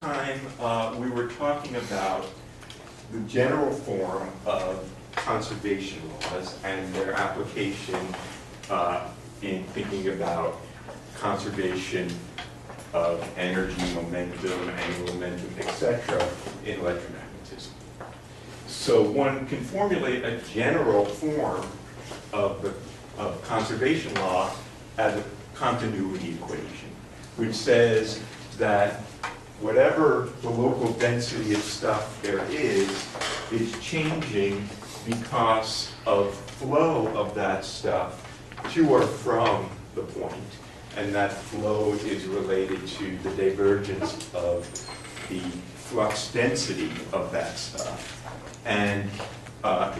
time, we were talking about the general form of conservation laws and their application in thinking about conservation of energy, momentum, angular momentum, etc. in electromagnetism. So one can formulate a general form of conservation law as a continuity equation, which says that whatever the local density of stuff there is changing because of flow of that stuff to or from the point, and that flow is related to the divergence of the flux density of that stuff. And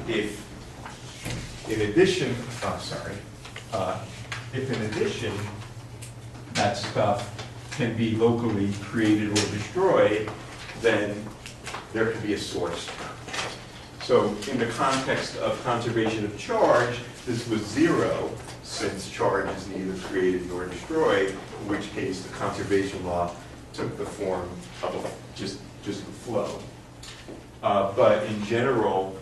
if in addition that stuff can be locally created or destroyed, then there can be a source term. So in the context of conservation of charge, this was zero, since charge is neither created nor destroyed, in which case the conservation law took the form of just the flow. But in general,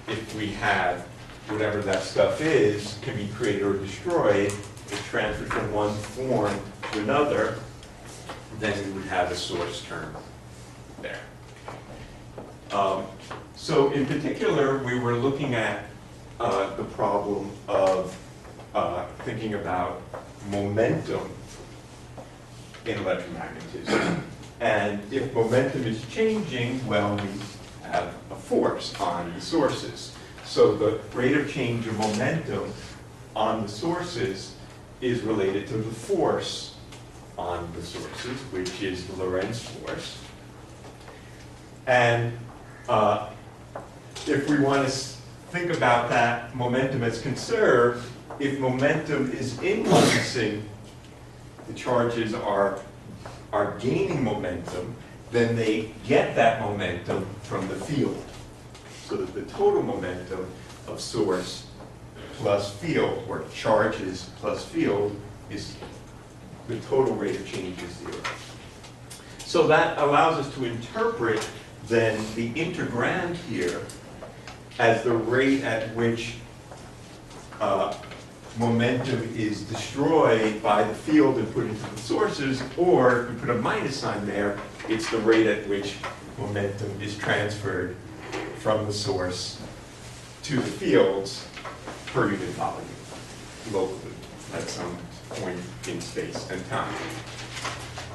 if we have whatever that stuff is, can be created or destroyed, it's transferred from one form to another, then we would have a source term there. So in particular, we were looking at the problem of thinking about momentum in electromagnetism. And if momentum is changing, well, we have a force on the sources. So the rate of change of momentum on the sources is related to the force on the sources, which is the Lorentz force. And if we want to think about that momentum as conserved, if momentum is increasing, the charges are gaining momentum, then they get that momentum from the field. So that the total momentum of source plus field, or charges plus field, is the total rate of change is zero. So that allows us to interpret then the integrand here as the rate at which momentum is destroyed by the field and put into the sources, or if we put a minus sign there, it's the rate at which momentum is transferred from the source to the fields per unit volume locally at some point in space and time.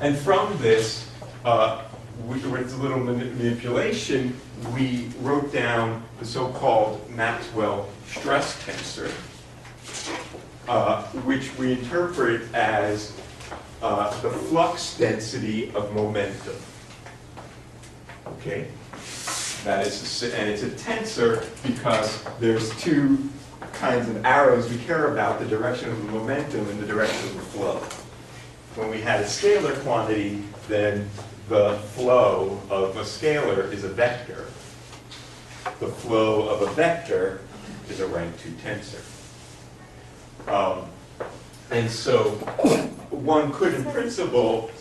And from this, with a little manipulation, we wrote down the so-called Maxwell stress tensor, which we interpret as the flux density of momentum. Okay? That is, and it's a tensor because there's two kinds of arrows we care about, the direction of the momentum and the direction of the flow. When we had a scalar quantity, then the flow of a scalar is a vector. The flow of a vector is a rank 2 tensor. And so one could, in principle,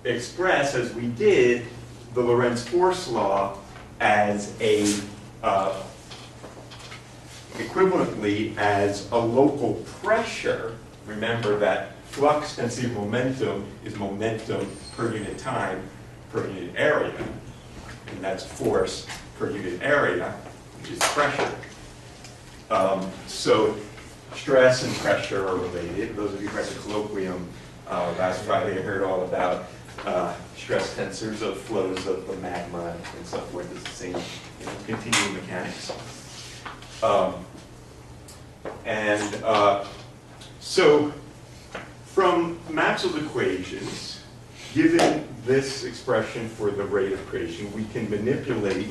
express, as we did, the Lorentz force law as a, equivalently as a local pressure. Remember that flux density of momentum is momentum per unit time per unit area, and that's force per unit area, which is pressure. So stress and pressure are related. Those of you who read the colloquium last Friday heard all about stress tensors of flows of the magma and so forth. It's the same, continuum mechanics. So from Maxwell's equations, given this expression for the rate of creation, we can manipulate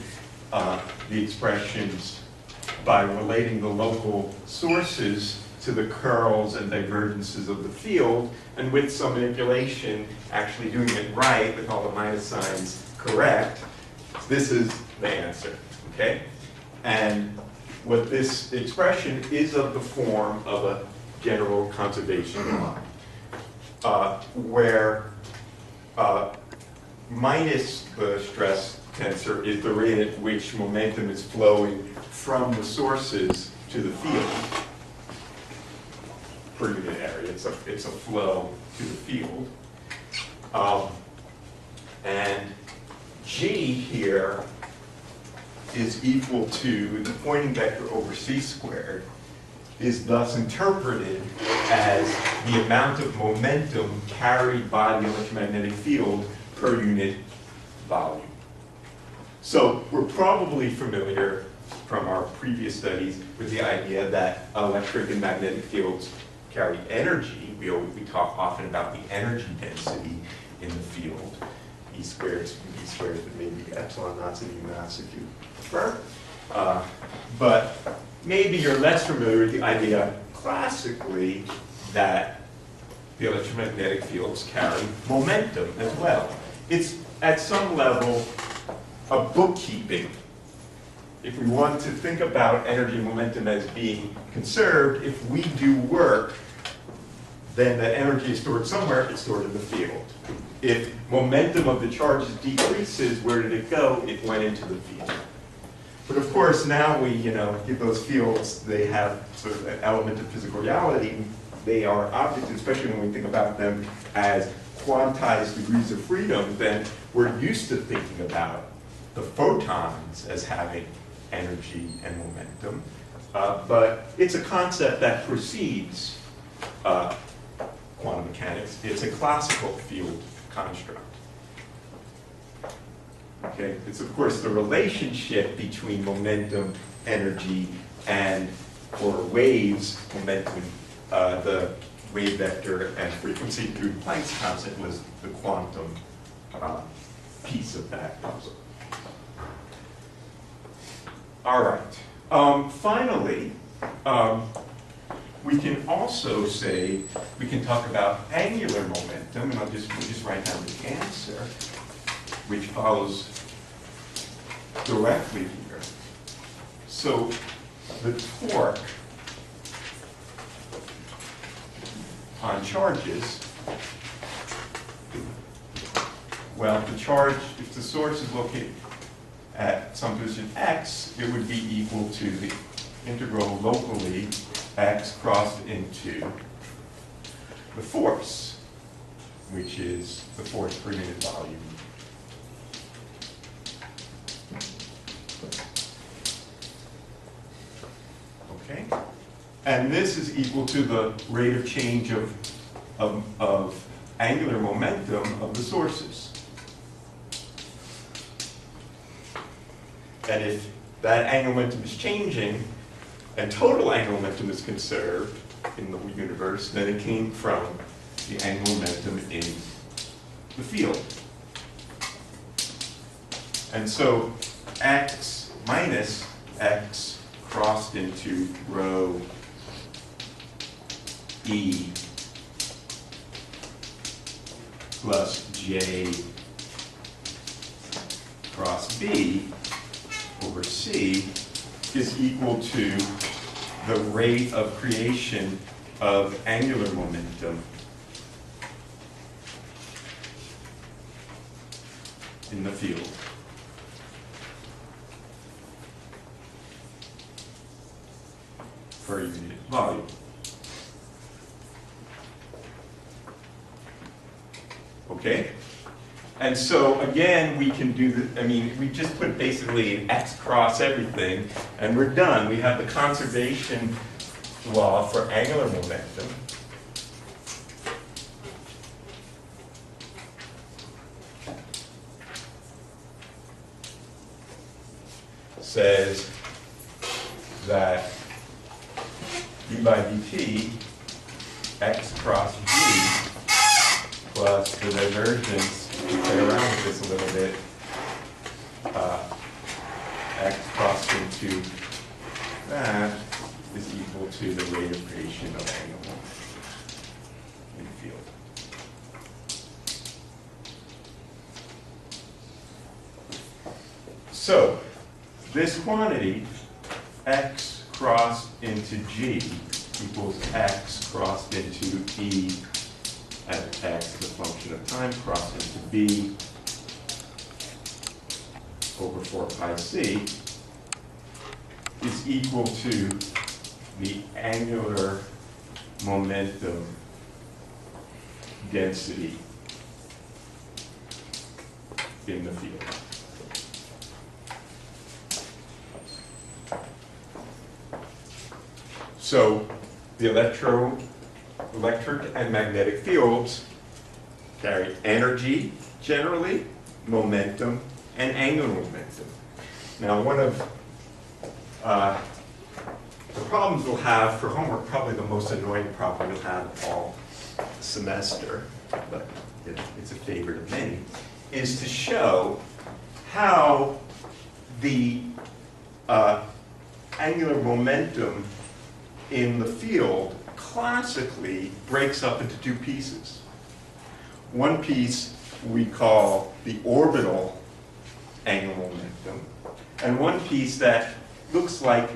the expressions by relating the local sources to the curls and divergences of the field, and with some manipulation, actually doing it right with all the minus signs correct, this is the answer, okay? And what this expression is of the form of a general conservation law, where minus the stress tensor is the rate at which momentum is flowing from the sources to the field per unit area. It's a flow to the field. And G here is equal to the Poynting vector over c squared, is thus interpreted as the amount of momentum carried by the electromagnetic field per unit volume. So we're probably familiar from our previous studies with the idea that electric and magnetic fields carry energy. We talk often about the energy density in the field. E squared, B squared, but maybe epsilon naughts and mu naughts if you prefer. But maybe you're less familiar with the idea classically that the electromagnetic fields carry momentum as well. It's at some level a bookkeeping. If we want to think about energy and momentum as being conserved, if we do work, then that energy is stored somewhere, it's stored in the field. If momentum of the charges decreases, where did it go? It went into the field. But of course, now we give those fields, they have sort of an element of physical reality. They are objects, especially when we think about them as quantized degrees of freedom, then we're used to thinking about the photons as having energy and momentum. But it's a concept that precedes quantum mechanics. It's a classical field construct. Okay, it's of course the relationship between momentum, energy, and for waves, momentum, the wave vector and frequency through Planck's constant was the quantum piece of that puzzle. All right. Finally, we can also say, we can talk about angular momentum, and we'll just write down the answer, which follows directly here. So the torque on charges, well, the charge, if the source is located at some position x, it would be equal to the integral locally x crossed into the force, which is the force per unit volume. Okay? And this is equal to the rate of change of angular momentum of the sources. And if that angular momentum is changing and total angular momentum is conserved in the universe, then it came from the angular momentum in the field. And so x minus x crossed into rho E plus J cross B over C is equal to the rate of creation of angular momentum in the field. Per unit volume. Okay? And so again, we can do the, we just put basically an x cross everything, and we're done. We have the conservation law for angular momentum. Says that d by dt, x cross g, plus the divergence, play around with this a little bit, x crossed into that is equal to the rate of creation of angular momentum in the field. So, this quantity, x crossed into g, equals x crossed into e at x, the function of time, crossed into b, over 4 pi c is equal to the angular momentum density in the field. So the electric and magnetic fields carry energy generally, momentum, and angular momentum. Now, one of the problems we'll have for homework, probably the most annoying problem you'll have all semester, but it's a favorite of many, is to show how the angular momentum in the field classically breaks up into two pieces. One piece we call the orbital angular momentum, and one piece that looks like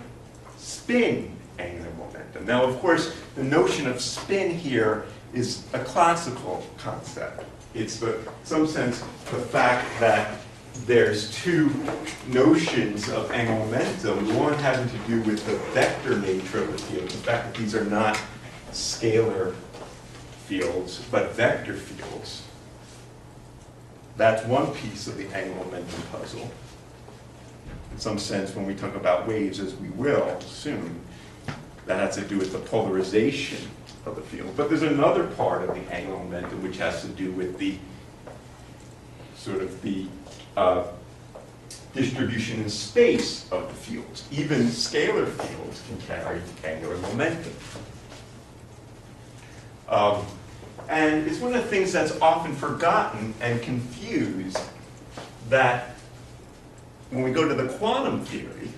spin angular momentum. Now, of course, the notion of spin here is a classical concept. It's, in some sense, the fact that there's two notions of angular momentum, one having to do with the vector nature of the field, the fact that these are not scalar fields, but vector fields. That's one piece of the angular momentum puzzle. In some sense, when we talk about waves, as we will soon, that has to do with the polarization of the field. But there's another part of the angular momentum which has to do with the sort of the distribution in space of the fields. Even scalar fields can carry angular momentum. And it's one of the things that's often forgotten and confused, that when we go to the quantum theory,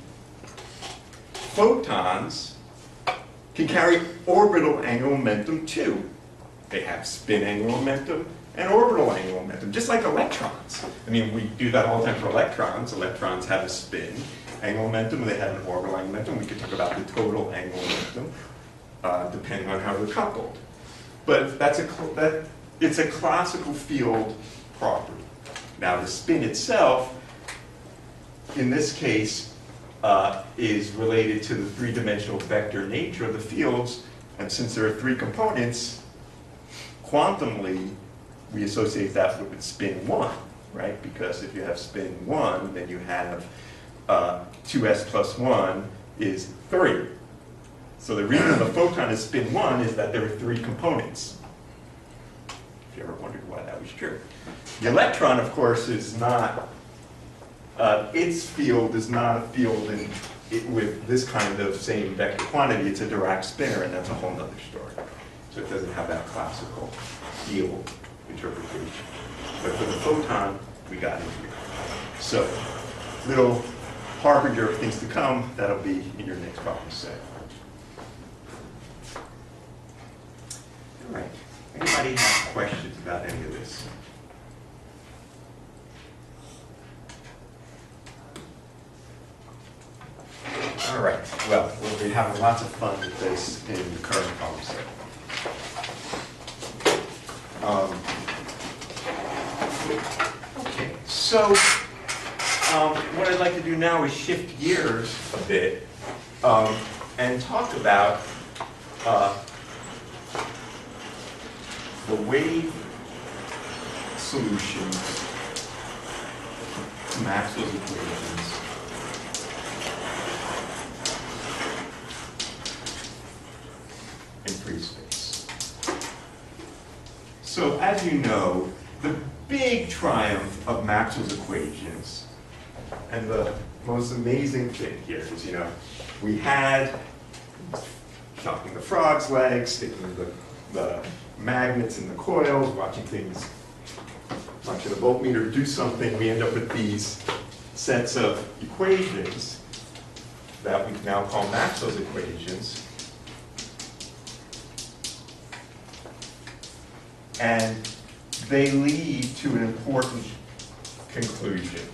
photons can carry orbital angular momentum too. They have spin angular momentum and orbital angular momentum, just like electrons. I mean, we do that all the time for electrons. Electrons have a spin angular momentum, and they have an orbital angular momentum. We could talk about the total angular momentum, depending on how they're coupled. But it's a classical field property. Now, the spin itself, in this case, is related to the three-dimensional vector nature of the fields. And since there are three components, quantumly, we associate that with spin 1, right? Because if you have spin 1, then you have 2s plus 1 is 3. So the reason the photon is spin 1 is that there are three components. If you ever wondered why that was true. The electron, of course, is not, its field is not a field with this kind of same vector quantity. It's a Dirac spinner, and that's a whole other story. So it doesn't have that classical field interpretation. But for the photon, we got it here. So, little harbinger of things to come, that'll be in your next problem set. All right. Anybody have questions about any of this? All right. Well, we'll be having lots of fun with this in the current problem set. Okay. So, what I'd like to do now is shift gears a bit and talk about the wave solutions to Maxwell's equations in free space. So, as you know, the big triumph of Maxwell's equations, and the most amazing thing here is, we had shocking the frog's legs, sticking the magnets in the coils, watching the voltmeter do something. We end up with these sets of equations that we now call Maxwell's equations. And they lead to an important conclusion.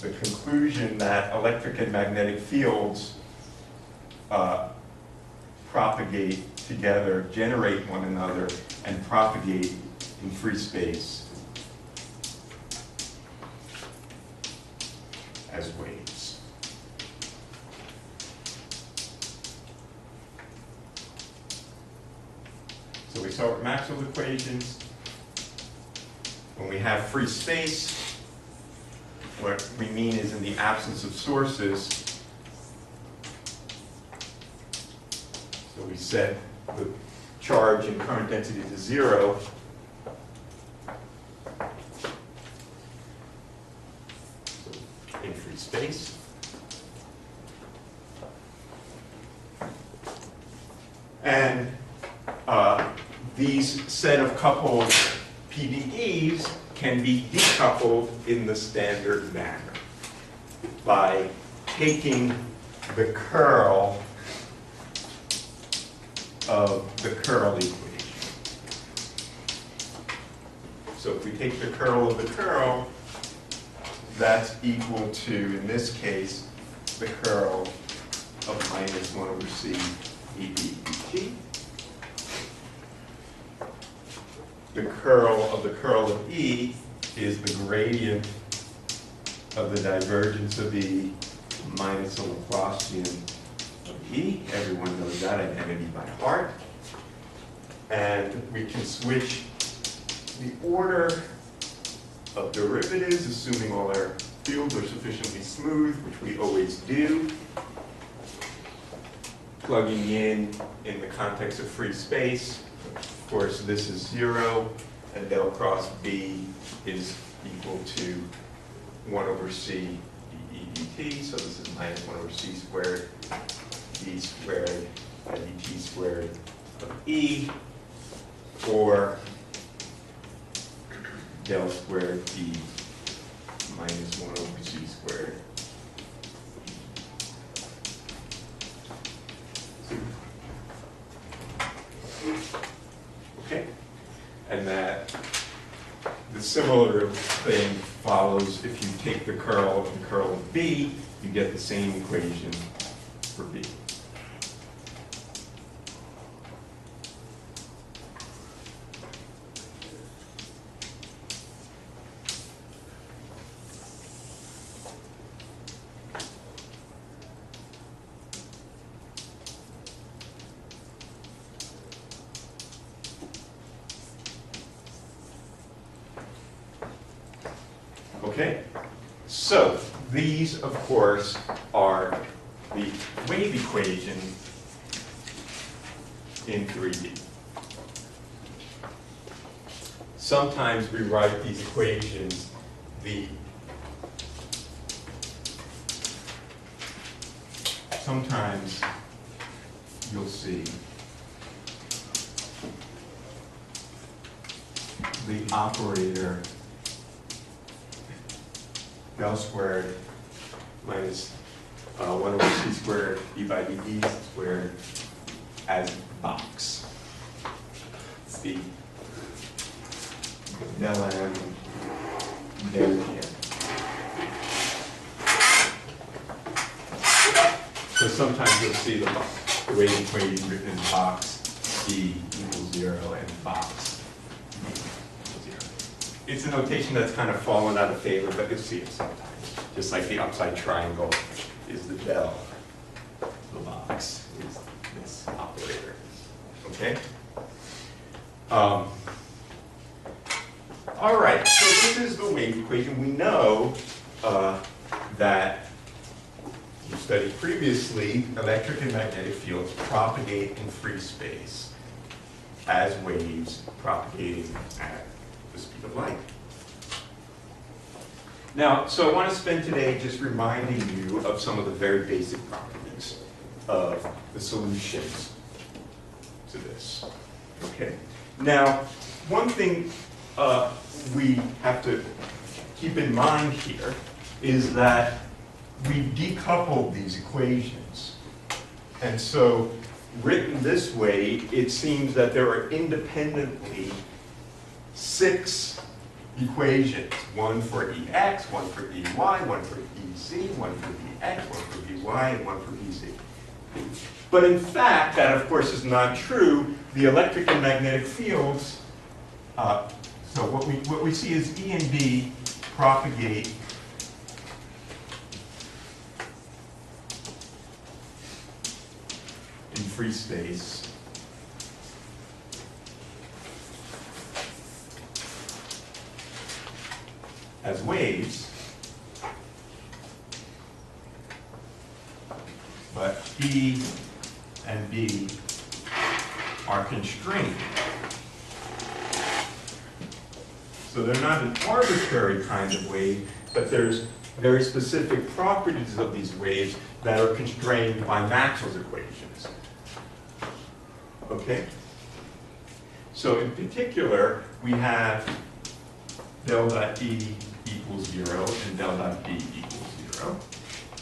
The conclusion that electric and magnetic fields propagate together, generate one another, and propagate in free space. as waves. So we start with Maxwell's equations. When we have free space, what we mean is in the absence of sources, so we set the charge and current density to 0. So in free space. And these set of coupled PDEs can be decoupled in the standard manner by taking the curl of the curl equation. So if we take the curl of the curl, that's equal to, in this case, the curl of minus 1 over c dt. The curl of E is the gradient of the divergence of E minus the Laplacian of E. Everyone knows that identity by heart. And we can switch the order of derivatives, assuming all our fields are sufficiently smooth, which we always do. Plugging in the context of free space. Of course, this is 0, and del cross B is equal to 1 over c dt. So this is minus 1 over c squared d squared dt squared of E, or del squared d minus 1 over c squared. Okay, and that the similar thing follows if you take the curl of B, you get the same equation for B. Okay, so these, of course, are the wave equation in 3D. Sometimes we write these equations sometimes you'll see the operator del squared minus 1 over c squared e by dt squared as box. It's the del m del g. So sometimes you'll see the wave equation written in box d equals 0 and box. It's a notation that's kind of fallen out of favor, but you'll see it sometimes. Just like the upside triangle is the del, the box is this operator. Okay? All right, so this is the wave equation. We know that you studied previously, electric and magnetic fields propagate in free space as waves propagating at the speed of light. Now, so I want to spend today just reminding you of some of the very basic properties of the solutions to this. Okay. Now, one thing we have to keep in mind here is that we decoupled these equations. And so, written this way, it seems that there are independently 6 equations, one for Ex, one for Ey, one for Ez, one for Bx, one for By, and one for Bz. But in fact, that of course is not true. The electric and magnetic fields, so what we see is E and B propagate in free space as waves, but E and B are constrained. So they're not an arbitrary kind of wave, but there's very specific properties of these waves that are constrained by Maxwell's equations. Okay? So in particular, we have del dot E equals 0 and del dot B equals 0.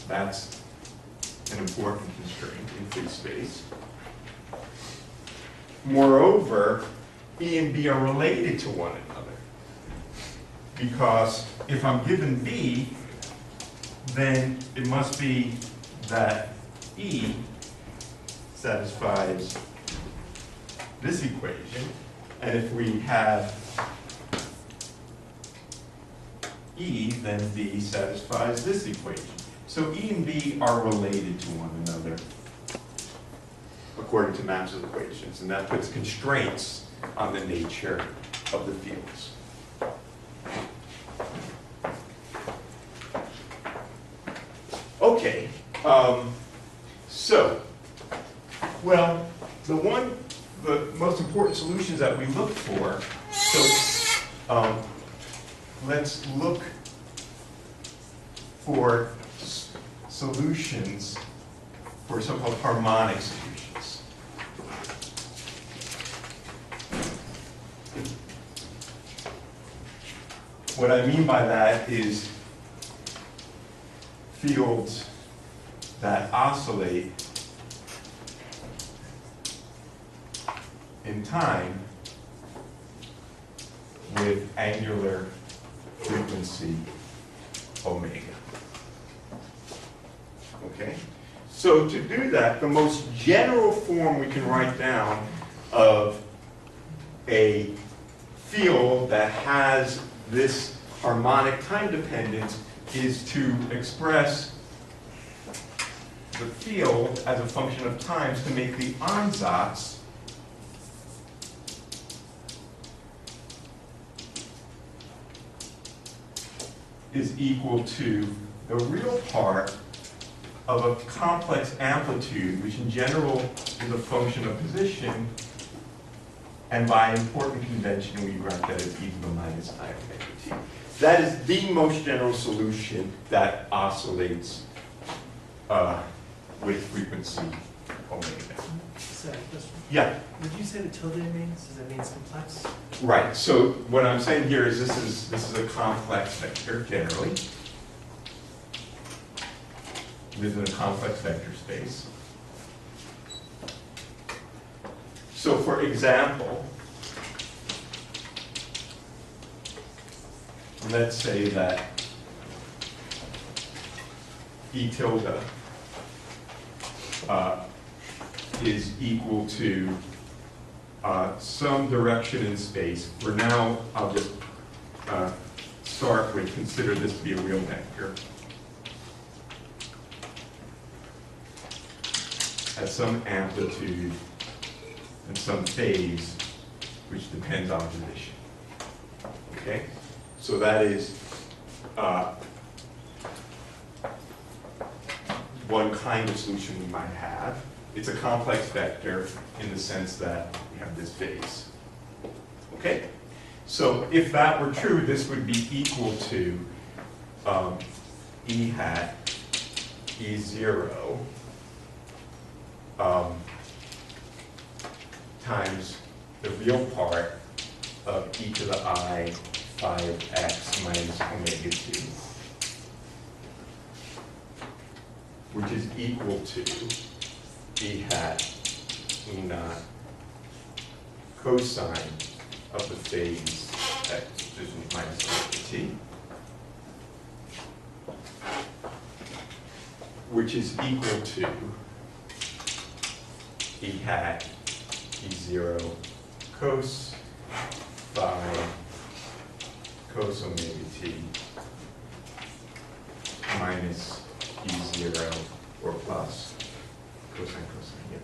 That's an important constraint in free space. Moreover, E and B are related to one another. Because if I'm given B, then it must be that E satisfies this equation. And if we have E, then B satisfies this equation. So E and B are related to one another according to Maxwell's equations. And that puts constraints on the nature of the fields. Okay, well, the most important solutions that we look for, so let's look for solutions for so-called harmonic solutions. What I mean by that is fields that oscillate in time with angular frequency omega. Okay? So to do that, the most general form we can write down of a field that has this harmonic time dependence is to express the field as a function of times to make the ansatz is equal to the real part of a complex amplitude, which in general is a function of position, and by important convention we write that as e to the minus I omega t. That is the most general solution that oscillates with frequency omega. Sorry, Yeah. what did you say the tilde means? Does that mean it's complex? Right. So what I'm saying here is this is a complex vector generally. This is a complex vector space. So for example, let's say that E tilde is equal to some direction in space. For now, I'll just start with consider this to be a real vector. At some amplitude and some phase, which depends on position. Okay? So that is one kind of solution we might have. It's a complex vector in the sense that we have this phase. Okay? So if that were true, this would be equal to E hat E0 times the real part of e to the I 5x minus omega t, which is equal to E hat E naught cosine of the phase x, which is minus omega t, which is equal to E hat E0 cos phi cos omega t minus E0 or plus cosine cosine. Yeah.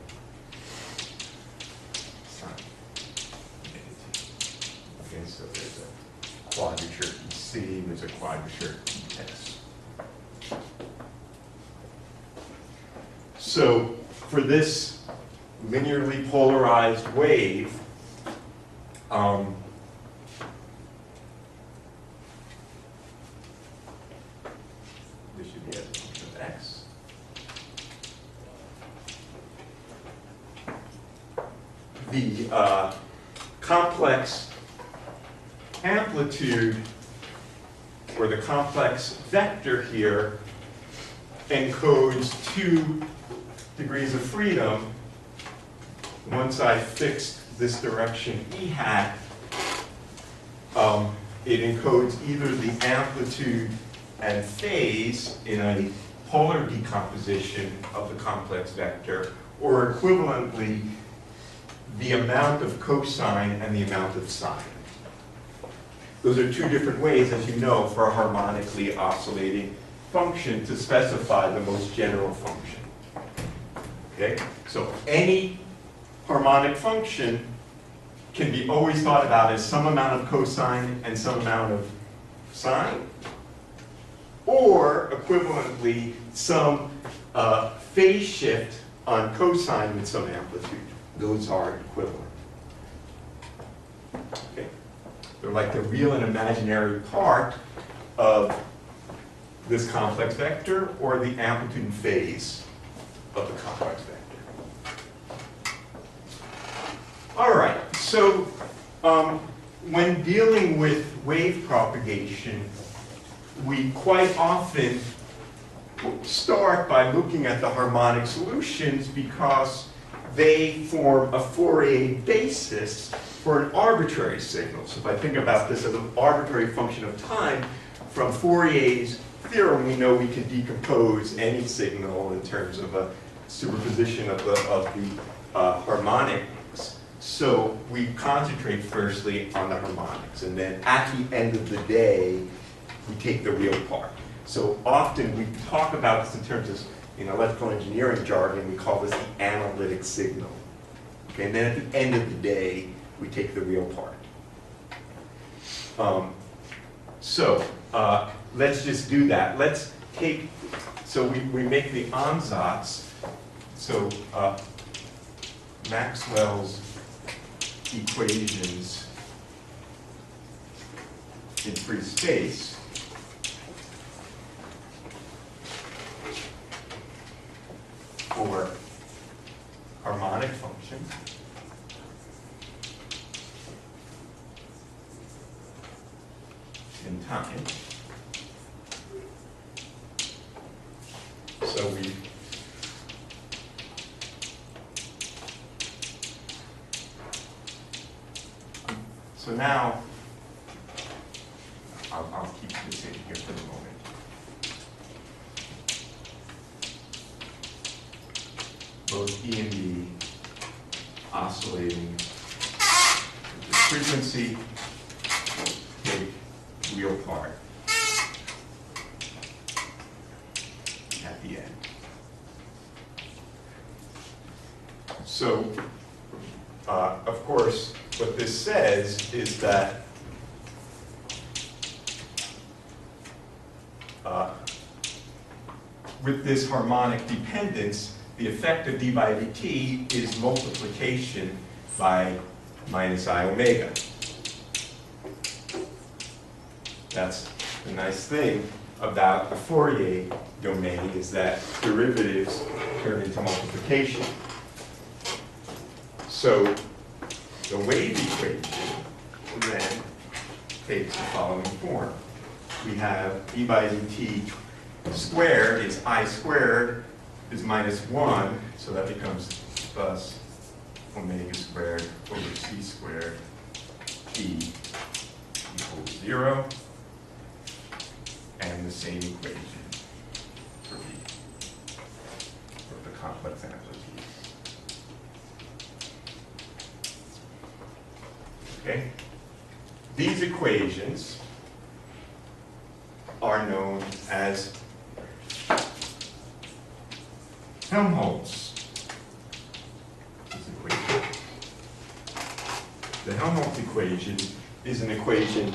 is a quadrature S. So for this linearly polarized wave, this should be as a function of x. The complex amplitude, or the complex vector here, encodes 2 degrees of freedom. Once I fixed this direction E hat, it encodes either the amplitude and phase in a polar decomposition of the complex vector, or equivalently, the amount of cosine and the amount of sine. Those are 2 different ways, as you know, for a harmonically oscillating function to specify the most general function. Okay? So any harmonic function can be always thought about as some amount of cosine and some amount of sine, or equivalently, some phase shift on cosine with some amplitude. Those are equivalent. Okay? They're like the real and imaginary part of this complex vector, or the amplitude and phase of the complex vector. All right, so when dealing with wave propagation, we quite often start by looking at the harmonic solutions because they form a Fourier basis for an arbitrary signal. So if I think about this as an arbitrary function of time, from Fourier's theorem, we know we can decompose any signal in terms of a superposition of the harmonics. So we concentrate firstly on the harmonics, and then at the end of the day, we take the real part. So often we talk about this in terms of, in electrical engineering jargon, we call this the analytic signal. Okay, and then at the end of the day, we take the real part. Let's just do that. Let's take, so we make the ansatz. So Maxwell's equations in free space for harmonic functions in time. So now, I'll keep this in here for the moment. Both E and D oscillating with the frequency, take real part at the end. So, of course, what this says is that with this harmonic dependence, the effect of d by dt is multiplication by minus I omega. That's the nice thing about the Fourier domain, is that derivatives turn into multiplication. So the wave equation then takes the following form. We have d by dt squared is I squared is minus 1, so that becomes plus omega squared over c squared t equals 0, and the same equation for v, for the complex amplitude. Okay? These equations are known as Helmholtz equation. The Helmholtz equation is an equation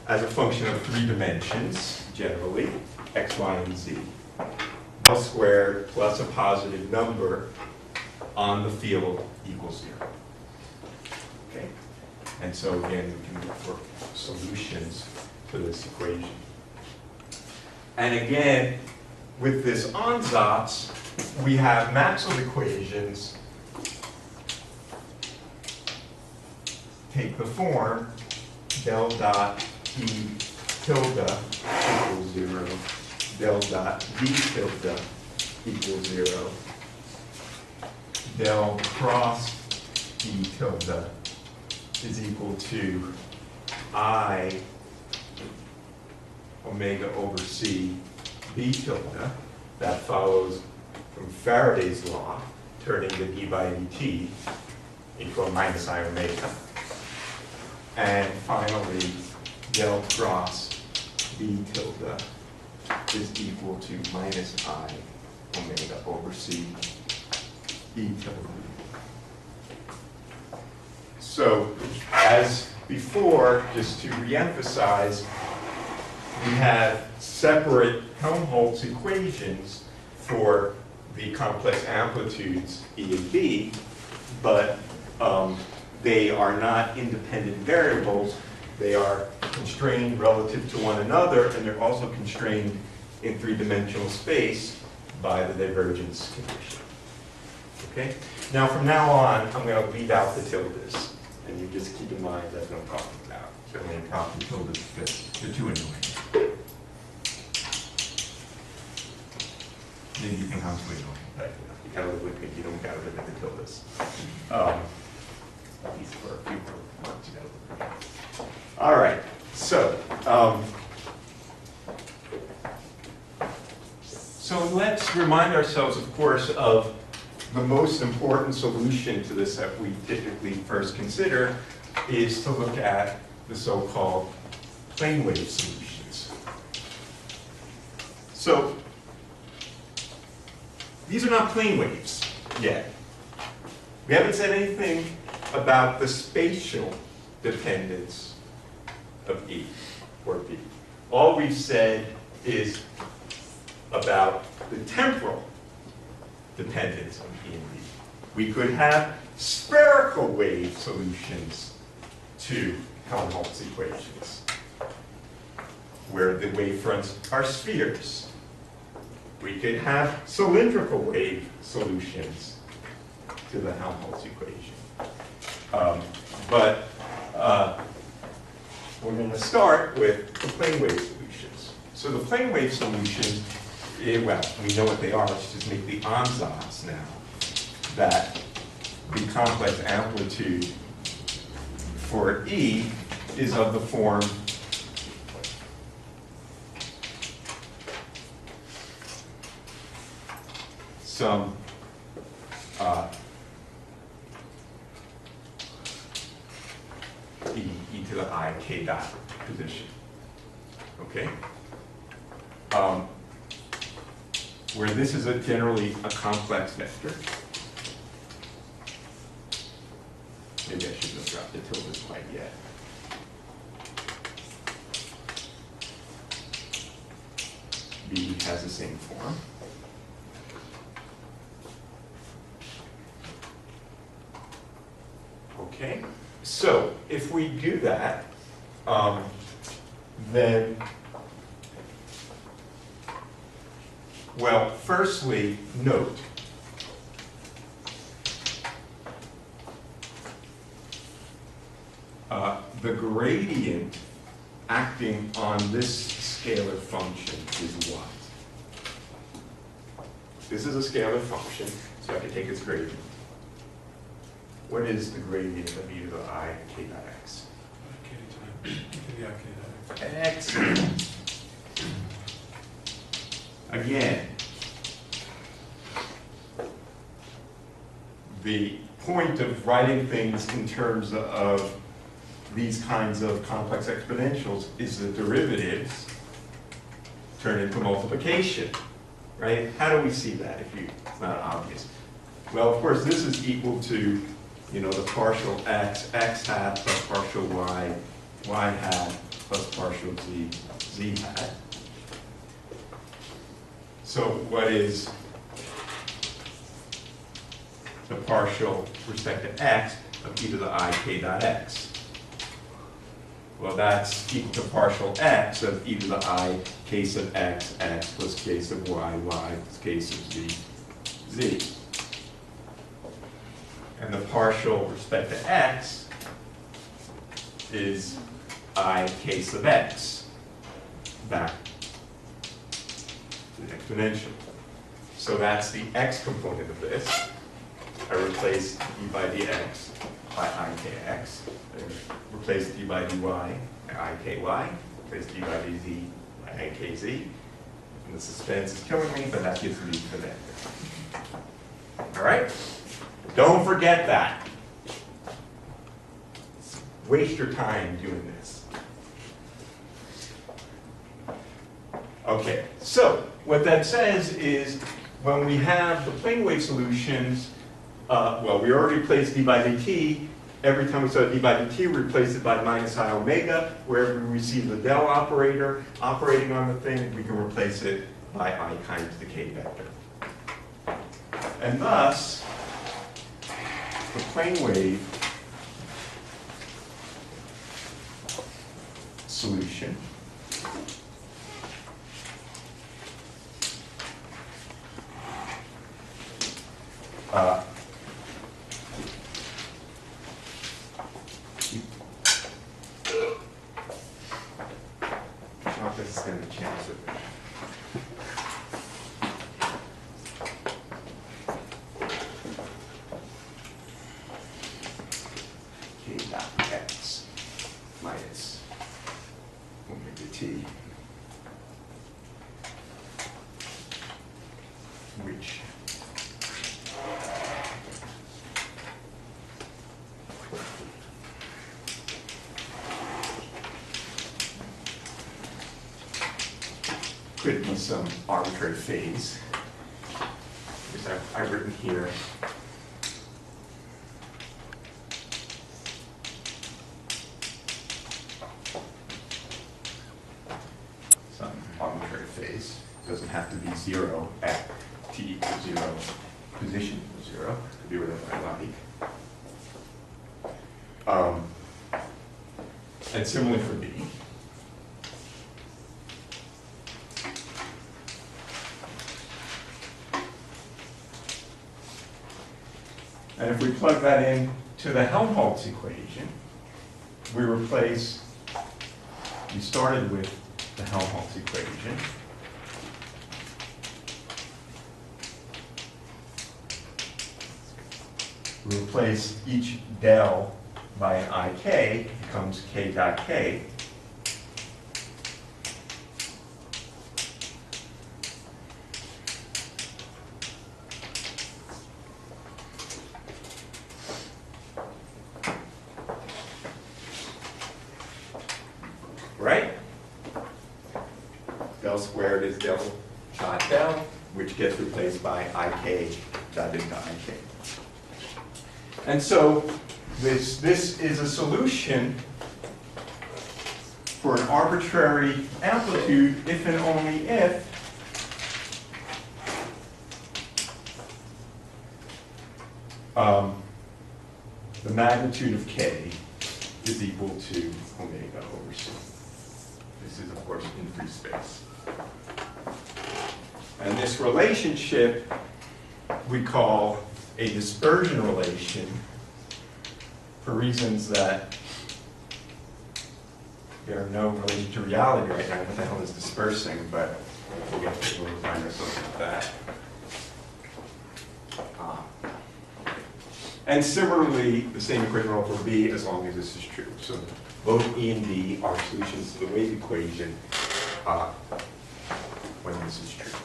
as a function of 3 dimensions, generally, x, y, and z. Del squared plus a positive number on the field equals 0. Okay? And so again, we can look for solutions to this equation. And again, with this ansatz, we have Maxwell equations take the form del dot E tilde equals 0, del dot V tilde equals 0, del cross E tilde is equal to I omega over C B tilde. That follows from Faraday's law, turning the d by dt into a minus I omega. And finally, del cross B tilde is equal to minus I omega over C E tilde. So, as before, just to reemphasize, we have separate Helmholtz equations for the complex amplitudes E and B, but they are not independent variables. They are constrained relative to one another, and they're also constrained in 3-dimensional space by the divergence condition. Okay? Now, from now on, I'm going to leave out the tildes, and you just keep in mind that's what I'm talking about. So I'm going to talk the tildes because they're too annoying. Maybe you think I'm too annoying, but you gotta live with me. You don't gotta live with the tildes. At least for a few months, you gotta live with me. All right. So let's remind ourselves, of course, of the most important solution to this that we typically first consider is to look at the so-called plane wave solutions. So these are not plane waves yet. We haven't said anything about the spatial dependence of E or B. All we've said is about the temporal dependence of E and B. We could have spherical wave solutions to Helmholtz equations, where the wavefronts are spheres. We could have cylindrical wave solutions to the Helmholtz equation. But we're going to start with the plane wave solutions. So the plane wave solutions, well, we know what they are. Let's just make the ansatz now that the complex amplitude for E is of the form some e to the I k dot position. Okay? Where this is generally a complex vector. Maybe I should just drop the tilde quite yet. B has the same form. Okay, so if we do that, then, well, firstly, note the gradient acting on this scalar function is what? This is a scalar function, so I can take its gradient. What is the gradient of e to the I k dot x? Excellent. Again, the point of writing things in terms of these kinds of complex exponentials is the derivatives turn into multiplication, right? How do we see that if it's not obvious? Well, of course, this is equal to, you know, the partial x, x hat plus partial y, y hat plus partial z, z hat. So what is the partial with respect to x of e to the I k dot x? Well, that's equal to partial x of e to the I case of x, x plus case of y, y plus case of z, z. And the partial with respect to x is I case of x back to the exponential. So that's the x component of this. I replace d by dx by I kx. Replace d by dy by I ky. Replace d by dz by I kz. And the suspense is killing me, but that gives me the vector. All right? Don't forget that. Waste your time doing this. Okay, so what that says is when we have the plane wave solutions, well, we already replaced d by dt. Every time we saw d by dt, we replace it by minus I omega. Wherever we receive the del operator operating on the thing, we can replace it by I times the k vector. And thus, the plane wave solution not that it's going to chance it. K dot x minus omega t, which could be some arbitrary phase, because I've written here some arbitrary phase. It doesn't have to be 0 at t equals 0, position equals 0. It could be whatever I like. And similarly for b. And if we plug that in to the Helmholtz equation, we started with the Helmholtz equation. We replace each del by an ik, becomes k dot k. Right? Del squared is del dot del, which gets replaced by ik dot into ik. And so this is a solution for an arbitrary amplitude if and only if the magnitude of k is equal to omega over c. This is, of course, in free space. And this relationship we call a dispersion relation for reasons that there are no relation to reality right now. What the hell is dispersing? But we'll get to we'll find ourselves with that. And similarly, the same equation will for B as long as this is true. So both E and D are solutions to the wave equation when this is true.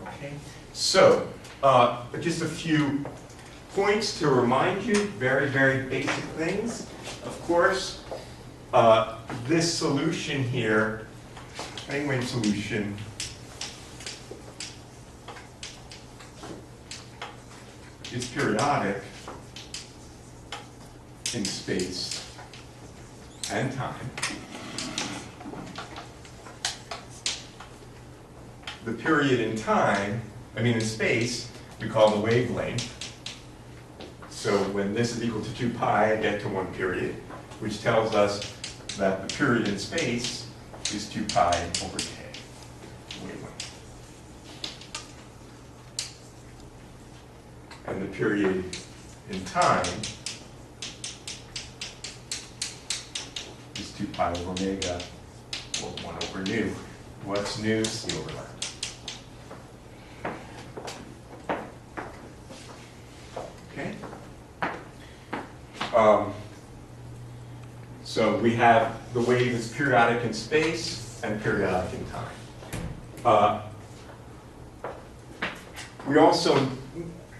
Okay. So just a few points to remind you, very, very basic things. Of course, this solution here, plane wave solution, is periodic in space and time. the period in time, in space, we call the wavelength. So when this is equal to 2 pi, I get to 1 period, which tells us that the period in space is 2 pi over k, wavelength. And the period in time is 2 pi over omega, or 1 over nu. What's nu? C over lambda. Okay? So we have the wave is periodic in space and periodic in time. We also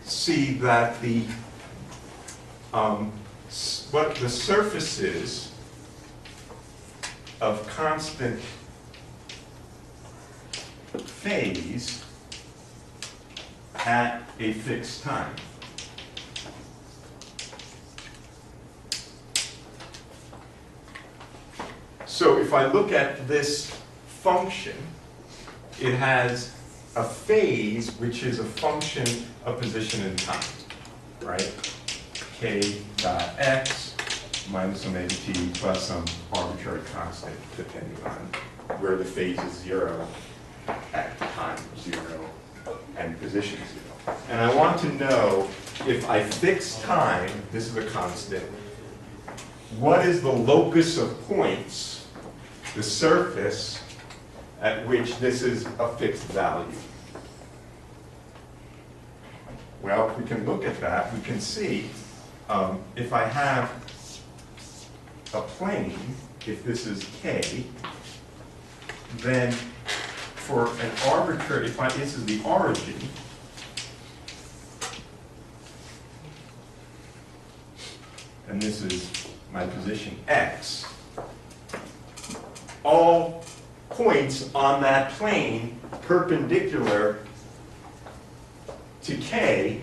see that the surfaces of constant phase at a fixed time. So if I look at this function, it has a phase which is a function of position and time, right? K dot x minus omega t plus some arbitrary constant depending on where the phase is 0 at time 0 and position 0. And I want to know if I fix time, this is a constant, what is the locus of points, the surface at which this is a fixed value? Well, if we can look at that, we can see if I have a plane, if this is k, then for an arbitrary, this is the origin, and this is my position x, all points on that plane perpendicular to k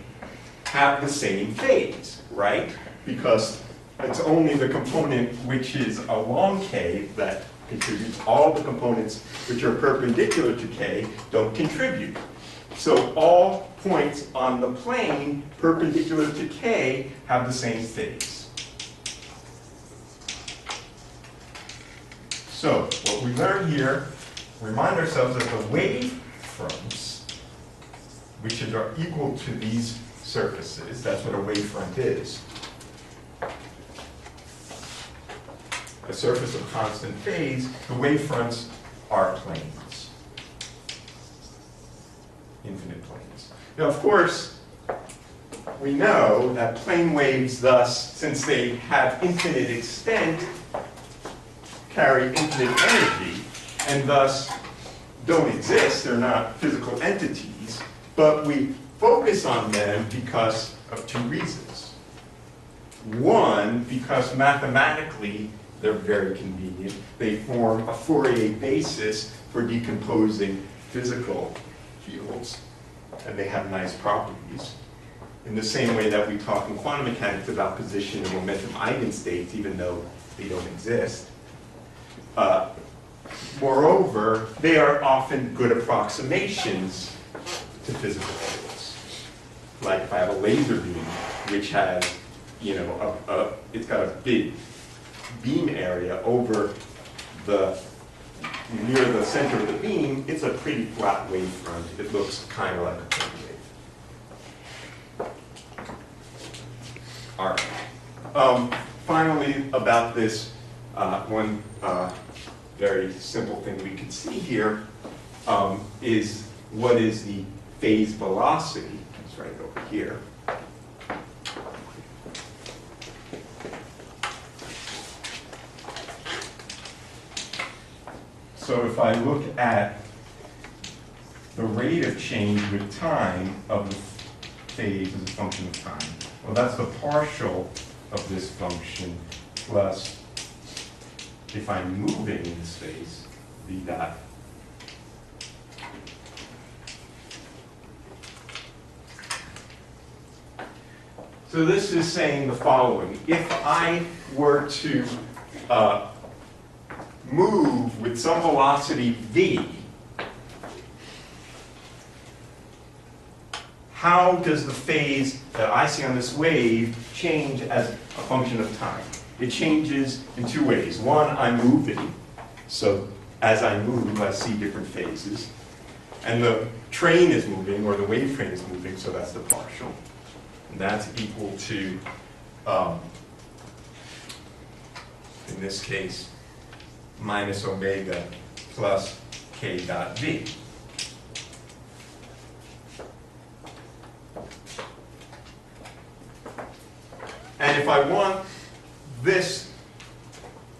have the same phase, right? Because it's only the component which is along k that contributes. All the components which are perpendicular to k don't contribute. So all points on the plane perpendicular to k have the same phase. So what we learn here, remind ourselves that the wave fronts, which are equal to these surfaces, that's what a wavefront is. A surface of constant phase, the wavefronts are planes. Infinite planes. Now, of course, we know that plane waves thus, since they have infinite extent, carry infinite energy, and thus don't exist, they're not physical entities, but we focus on them because of two reasons. One, because mathematically they're very convenient. They form a Fourier basis for decomposing physical fields, and they have nice properties. In the same way that we talk in quantum mechanics about position and momentum eigenstates, even though they don't exist. Moreover, they are often good approximations to physical fields. Like if I have a laser beam, which has, it's got a big beam area over near the center of the beam, it's a pretty flat wavefront. It looks kind of like a plane wave. All right. Finally, about this one very simple thing we can see here is what is the phase velocity. It's right over here. So if I look at the rate of change with time of the phase as a function of time, well, that's the partial of this function plus, if I'm moving in space, v dot. So this is saying the following. If I were to move with some velocity v how does the phase that I see on this wave change as a function of time? It changes in two ways. One, I'm moving, so as I move, I see different phases. And the train is moving, or the wave train is moving, so that's the partial. And that's equal to, in this case, minus omega plus k dot v. And if I want this,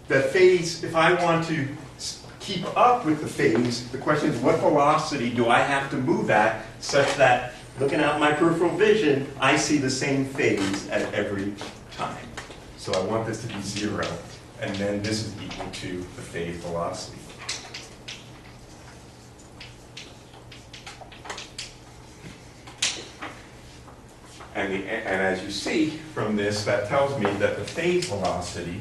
the phase, if I want to keep up with the phase, the question is what velocity do I have to move at such that, looking out my peripheral vision, I see the same phase at every time. So I want this to be 0, and then this is equal to the phase velocity. And as you see from this, that tells me that the phase velocity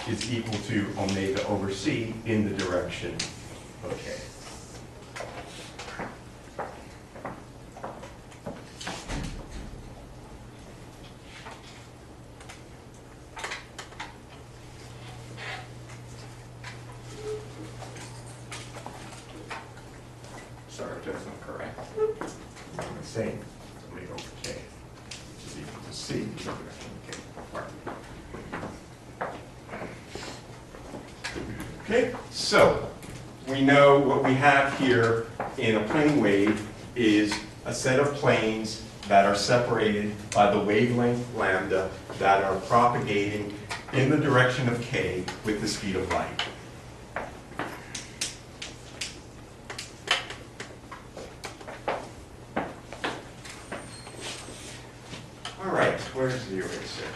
is equal to omega over c in the direction of k. Sorry if that's not correct. I'm saying omega over k, which is equal to c in the direction of k. Okay, so we know what we have here in a plane wave is a set of planes that are separated by the wavelength lambda that are propagating in the direction of k with the speed of light. All right, where's the eraser?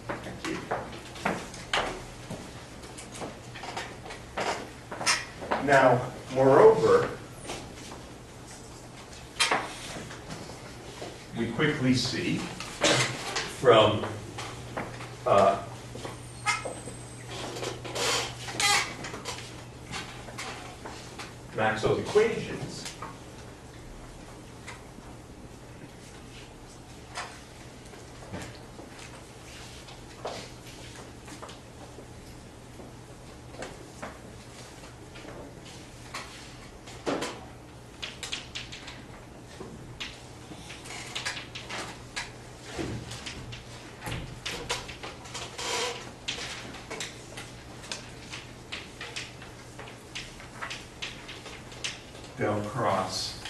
Thank you. Now, moreover, we quickly see from Maxwell's equations del cross,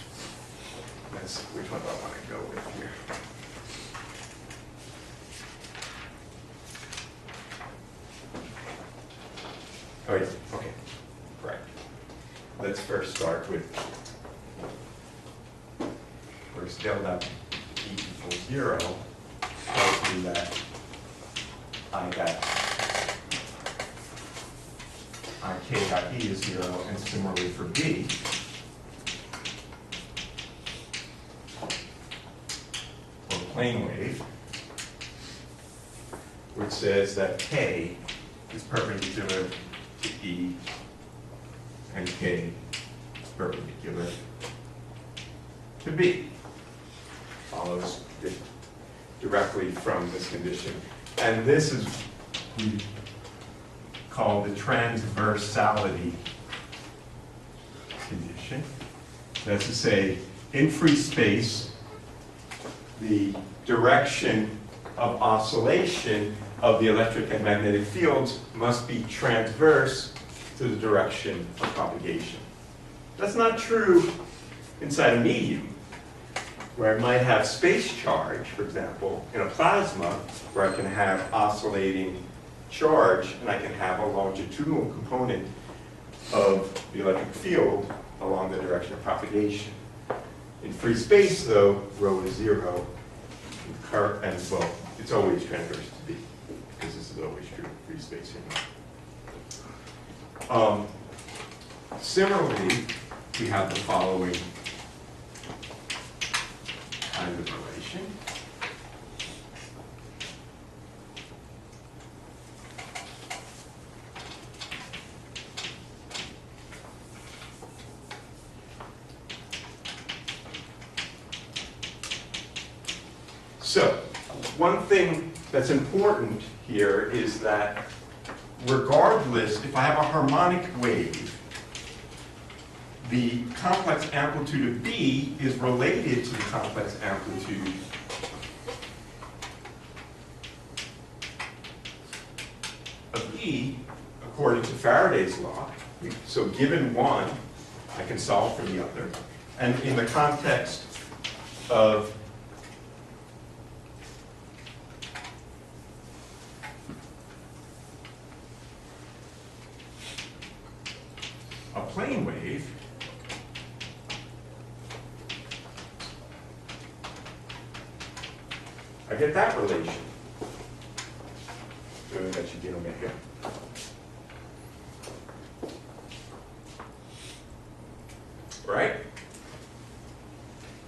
that's, which one do I want to go with here? Oh, yeah, okay, right. Let's first start with, first del dot e equals 0 tells me that I got ik dot e is 0, and similarly for b, plane wave, which says that k is perpendicular to E and k is perpendicular to B. Follows directly from this condition. And this is we call the transversality condition. That's to say, in free space, the direction of oscillation of the electric and magnetic fields must be transverse to the direction of propagation. That's not true inside a medium, where I might have space charge, for example, in a plasma, where I can have oscillating charge, and I can have a longitudinal component of the electric field along the direction of propagation. In free space, though, rho is 0, and well, it's always transverse to B, because this is always true in free space. Similarly, we have the following kind of relation. So, one thing that's important here is that regardless, if I have a harmonic wave, the complex amplitude of B is related to the complex amplitude of E according to Faraday's law. So given one, I can solve for the other. And in the context of a plane wave, I get that relation. So that should be omega. Right?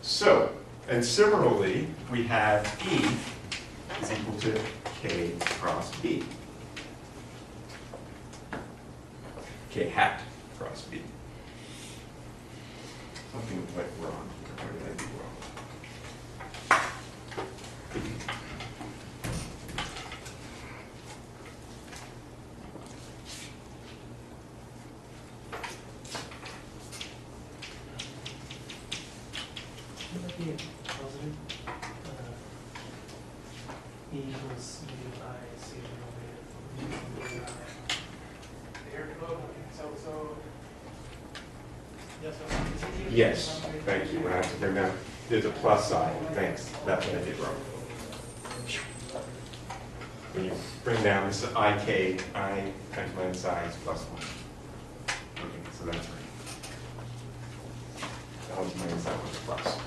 So, and similarly, we have E is equal to K cross B. K hat cross B. Something went wrong. What did I do wrong? Would that be a positive? E equals mu I sigma omega. Yes, thank you. There's a plus sign. Thanks. That's what I did wrong. When you bring down this IK, I times minus I is plus 1. Okay, so that's right. That was minus, that was plus.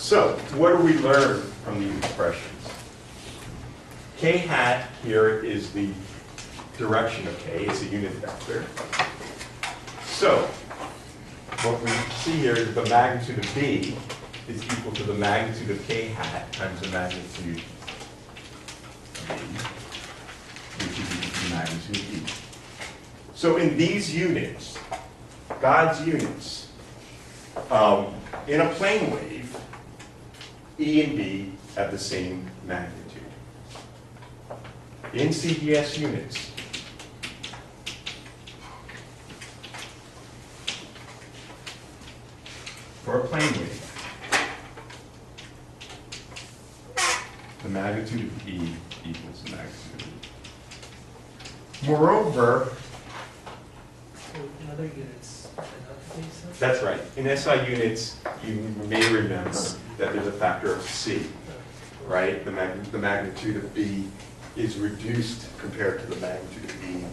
So, what do we learn from these expressions? K hat here is the direction of K. It's a unit vector. So, what we see here is the magnitude of B is equal to the magnitude of K hat times the magnitude of B, which is equal to the magnitude of E. So in these units, God's units, in a plane wave, E and B have the same magnitude. In CGS units, for a plane wave, the magnitude of E equals the magnitude of E. Moreover, So in other units, another case? that's right. In SI units, you may remember that there's a factor of C, right? The magnitude of B is reduced compared to the magnitude of E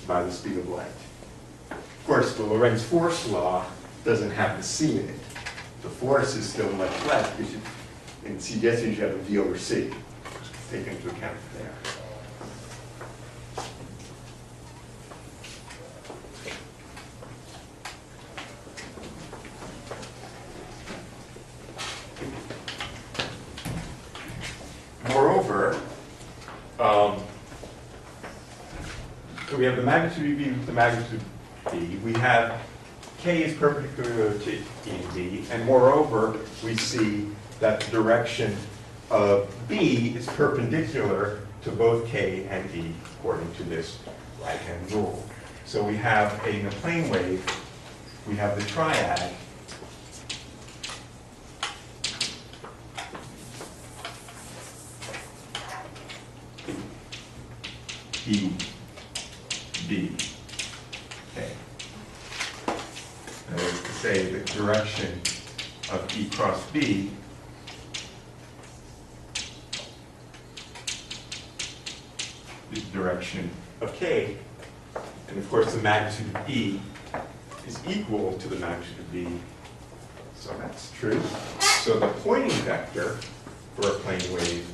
by the speed of light. Of course, the Lorentz force law doesn't have the C in it. The force is still much less because in CGS you have a V over C. Take into account there. Moreover, so we have the magnitude of B with the magnitude of B. We have K is perpendicular to E and B, and moreover, we see that the direction of B is perpendicular to both K and E according to this right-hand rule. So we have in a plane wave, we have the triad E, B, K. That is to say, the direction of E cross B is the direction of K, and of course the magnitude of E is equal to the magnitude of B, so that's true. So the pointing vector for a plane wave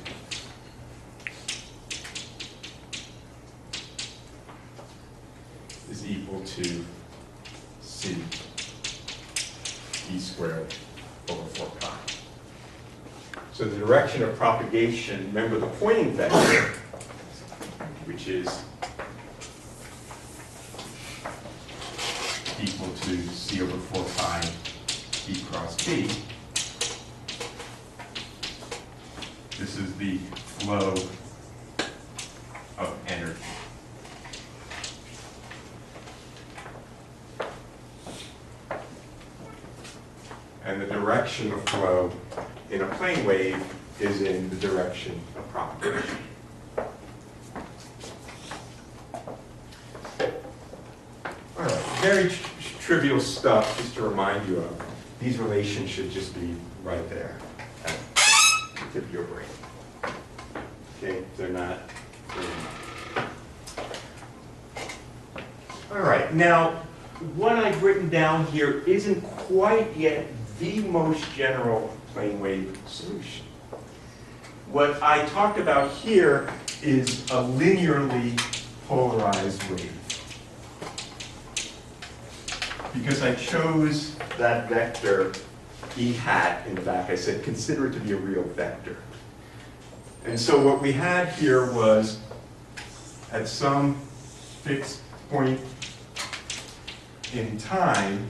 is equal to C E squared over 4 pi. So the direction of propagation, remember the pointing vector, which is equal to C over 4 pi E cross B, This is the flow of energy. And the direction of flow in a plane wave is in the direction of propagation. All right, very trivial stuff just to remind you of. These relations should just be right there at the tip of your brain. Okay, they're not. All right, now what I've written down here isn't quite yet the most general plane wave solution. What I talked about here is a linearly polarized wave. Because I chose that vector E hat in the back, I said consider it to be a real vector. And so what we had here was at some fixed point in time,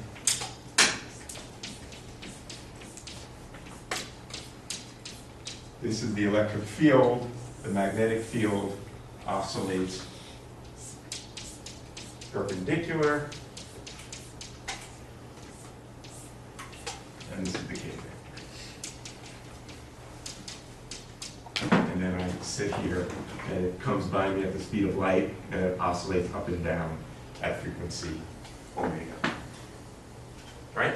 this is the electric field, the magnetic field oscillates perpendicular, and this is the K vector. And then I sit here, and it comes by me at the speed of light, and it oscillates up and down at frequency omega. Right?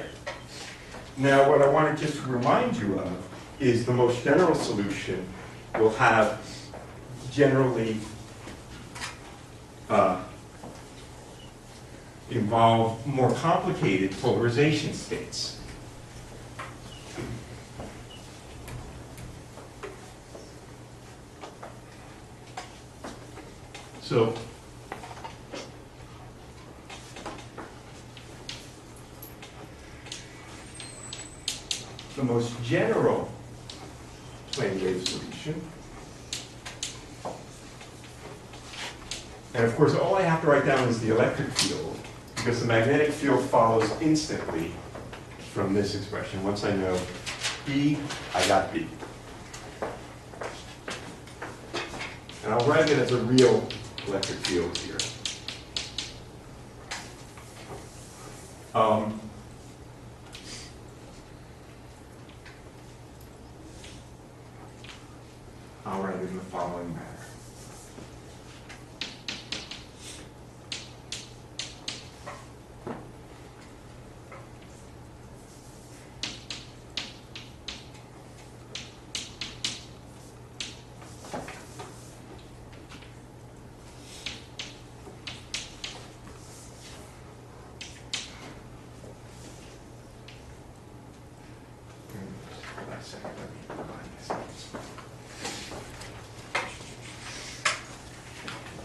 Now, what I want to just remind you of is the most general solution will have generally involve more complicated polarization states. So the most general plane wave solution, and of course all I have to write down is the electric field, because the magnetic field follows instantly from this expression. Once I know E, I got B. And I'll write it as a real electric field here. I'll write it in the following manner.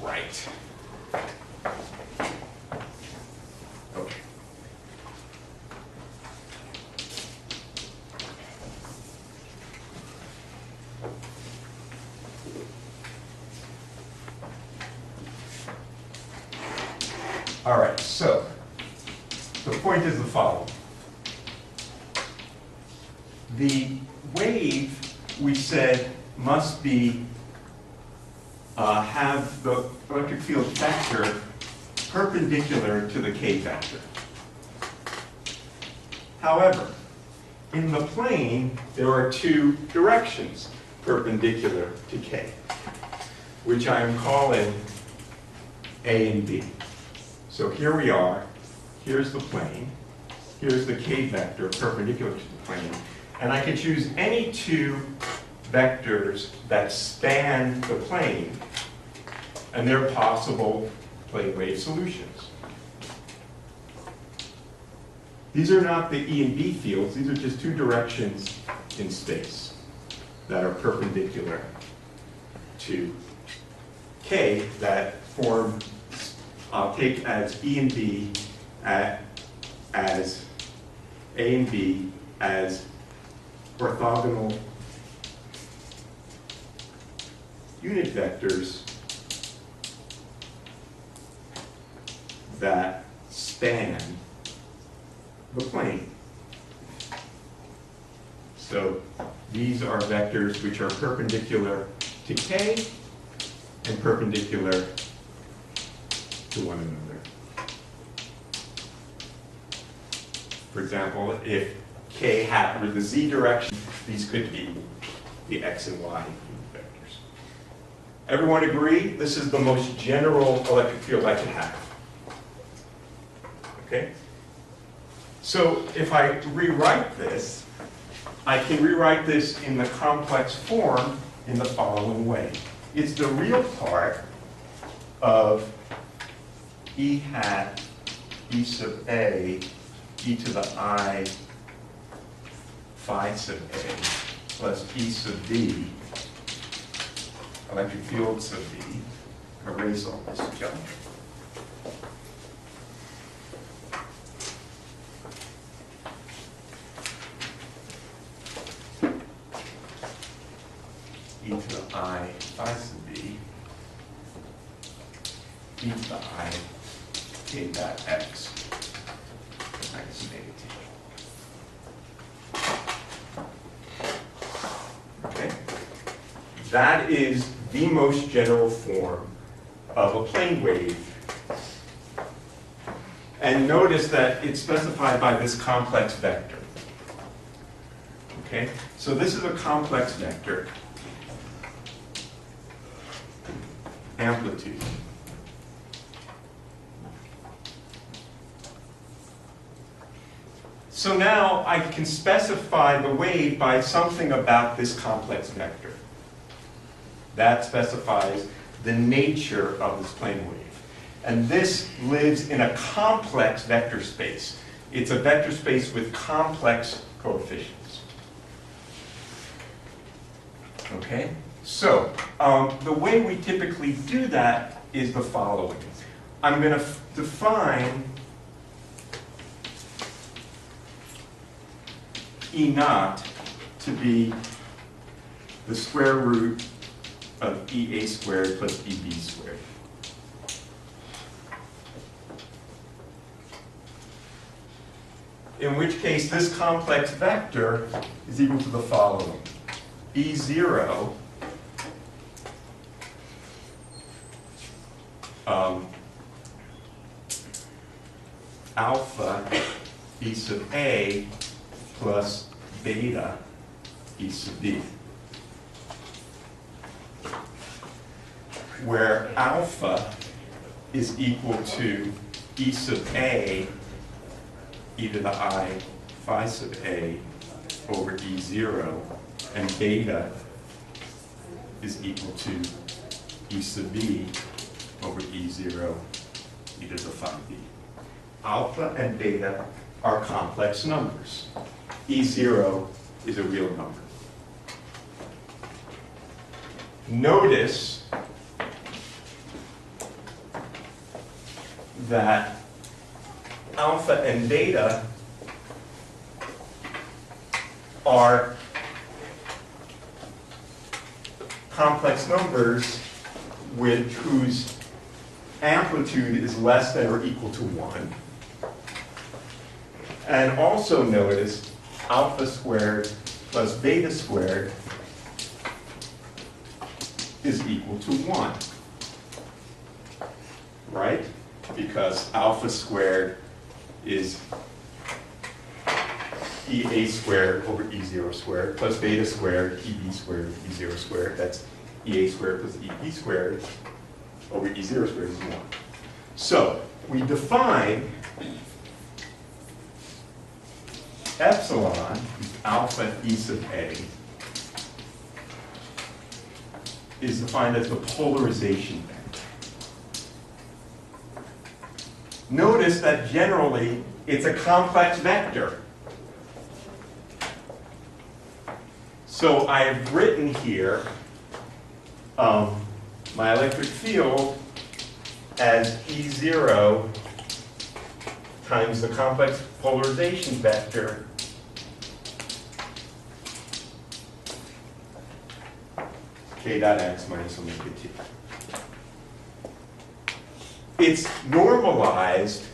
Right. Okay. All right, so the point is the following. The wave, we said, must be have the electric field vector perpendicular to the K vector. However, in the plane, there are two directions perpendicular to K, which I am calling A and B. So here we are. Here's the plane. Here's the K vector perpendicular to the plane. And I can choose any two vectors that span the plane, and they're possible plane wave solutions. These are not the E and B fields. These are just two directions in space that are perpendicular to K that form, I'll take as E and B, as A and B as orthogonal unit vectors that span the plane. So These are vectors which are perpendicular to k and perpendicular to one another. For example, if k had were the z direction, these could be the x and y vectors. Everyone agree? This is the most general electric field I can have. Okay? So if I rewrite this, I can rewrite this in the complex form in the following way. It's the real part of E hat E sub A e to the I phi sub A plus E sub B, electric field sub B. Erase all this junk. E to the I phi sub B, e to the I k dot x minus negative. Okay? That is the most general form of a plane wave. And notice that it's specified by this complex vector. Okay? So this is a complex vector. Amplitude. So now I can specify the wave by something about this complex vector. That specifies the nature of this plane wave. And this lives in a complex vector space. It's a vector space with complex coefficients. Okay? So, the way we typically do that is the following. I'm going to define E naught to be the square root of EA squared plus EB squared. In which case, this complex vector is equal to the following. E0 alpha E sub A plus beta E sub B, where alpha is equal to E sub A e to the I phi sub A over E0, and beta is equal to E sub B over E0 e to the phi B. Alpha and beta are complex numbers. E0 is a real number. Notice that alpha and beta are complex numbers whose amplitude is less than or equal to 1. And also notice alpha squared plus beta squared is equal to 1. Right? Because alpha squared is EA squared over E0 squared plus beta squared EB squared over E0 squared. That's EA squared plus EB squared over E0 squared is 1. So we define epsilon, alpha E sub A, is defined as the polarization vector. Notice that generally it's a complex vector. So I have written here my electric field as E0 times the complex polarization vector k dot x minus omega t. It's normalized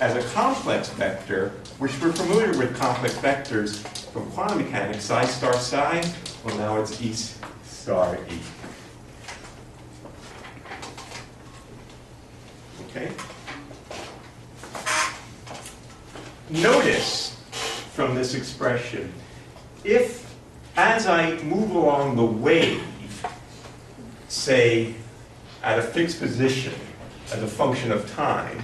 as a complex vector, which we're familiar with complex vectors from quantum mechanics, psi star psi, well now it's E star E. Okay? Notice from this expression, if as I move along the wave, say at a fixed position as a function of time,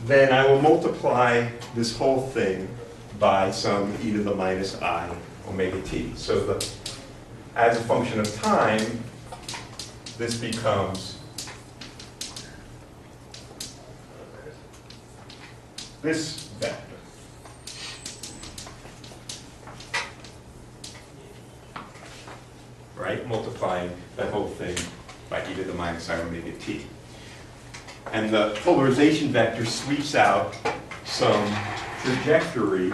then I will multiply this whole thing by some e to the minus I omega t. So as a function of time, this becomes this vector. Right? Multiplying that whole thing by e to the minus I omega t. And the polarization vector sweeps out some trajectory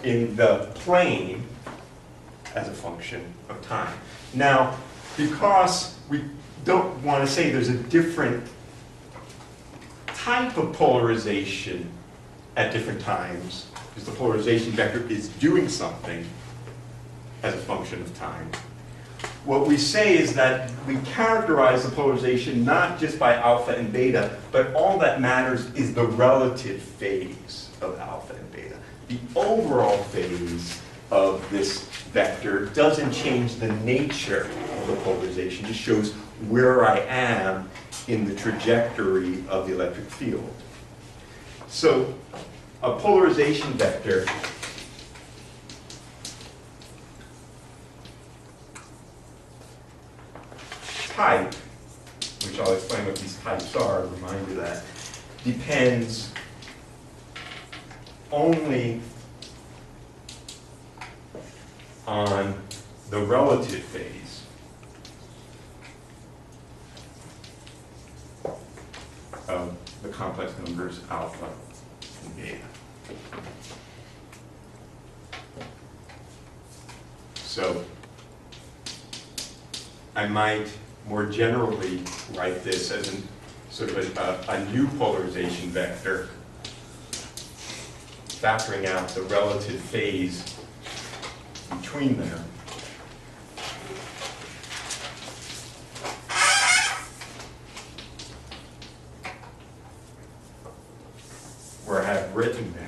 in the plane as a function of time. Now, because we don't want to say there's a different type of polarization at different times, because the polarization vector is doing something as a function of time, what we say is that we characterize the polarization not just by alpha and beta, but all that matters is the relative phase of alpha and beta. The overall phase of this vector doesn't change the nature of the polarization. It just shows where I am in the trajectory of the electric field. So a polarization vector type, which I'll explain what these types are, remind you that, depends only on the relative phase of the complex numbers alpha and beta. So I might more generally write this as sort of a new polarization vector, factoring out the relative phase between them. Where I have written down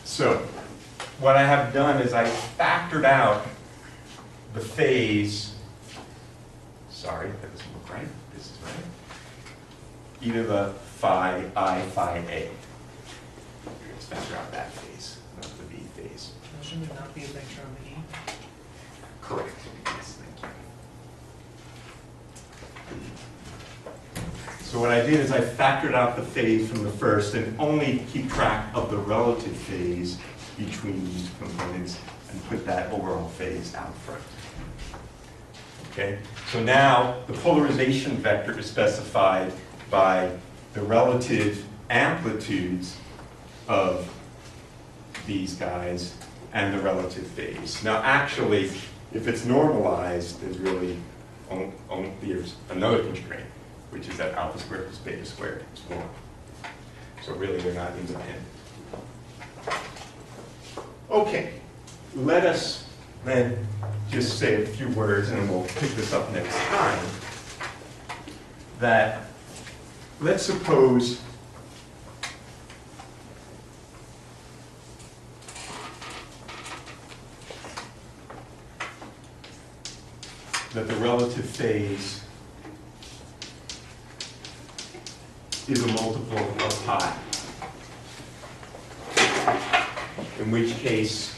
so what I have done is I factored out the phase, sorry, that doesn't look right, this is right, e to the phi I phi a. Let's factor out that phase, not the b phase. Shouldn't it not be a vector on the E? Correct, yes, thank you. So what I did is I factored out the phase from the first and only keep track of the relative phase between these components and put that overall phase out front. Okay, so now the polarization vector is specified by the relative amplitudes of these guys and the relative phase. Now actually, if it's normalized, there's really there's another constraint, which is that alpha squared plus beta squared is 1. So really they're not independent. Okay, let us then just say a few words, and we'll pick this up next time, that let's suppose that the relative phase is a multiple of pi. In which case,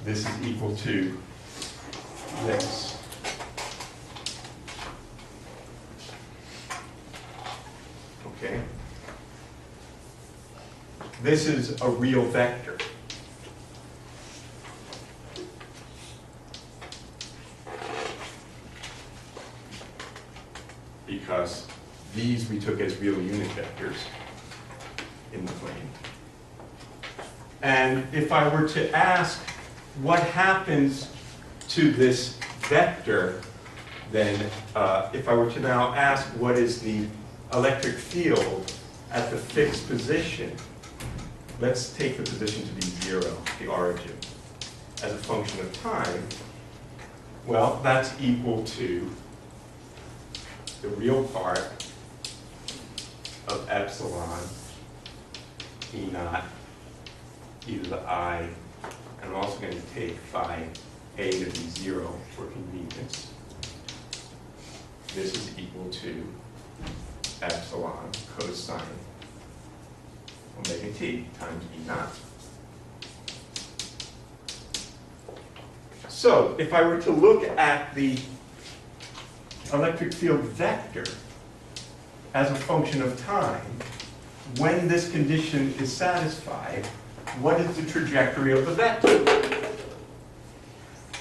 this is equal to this. okay? This is a real vector. Because these we took as real unit vectors in the plane. And if I were to ask what happens to this vector, then if I were to now ask what is the electric field at the fixed position, let's take the position to be 0, the origin, as a function of time, well, that's equal to the real part of epsilon E naught e to the I, and I'm also going to take phi A to be 0 for convenience. This is equal to epsilon cosine omega t times E naught. So if I were to look at the electric field vector as a function of time, when this condition is satisfied, what is the trajectory of the vector?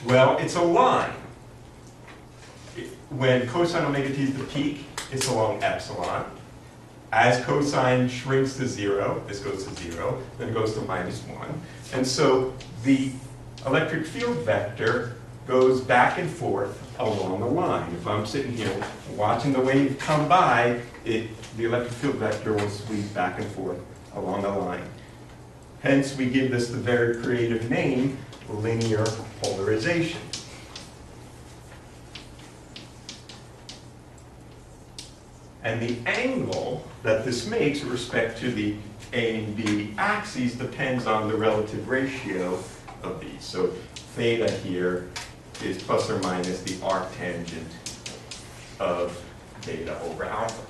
Well, it's a line. When cosine omega t is the peak, it's along epsilon. As cosine shrinks to 0, this goes to 0, then it goes to -1. And so the electric field vector goes back and forth along the line. If I'm sitting here watching the wave come by, the electric field vector will sweep back and forth along the line. Hence, we give this the very creative name, linear polarization. And the angle that this makes with respect to the A and B axes depends on the relative ratio of these. So theta here is plus or minus the arctangent of beta over alpha.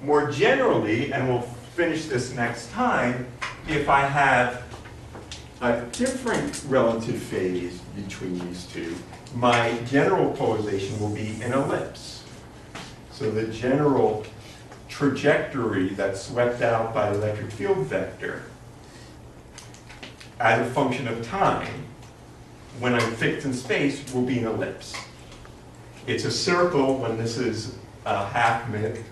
More generally, and we'll finish this next time, if I have a different relative phase between these two, my general polarization will be an ellipse. So the general trajectory that's swept out by the electric field vector as a function of time, when I'm fixed in space, will be an ellipse. It's a circle when this is a half-minute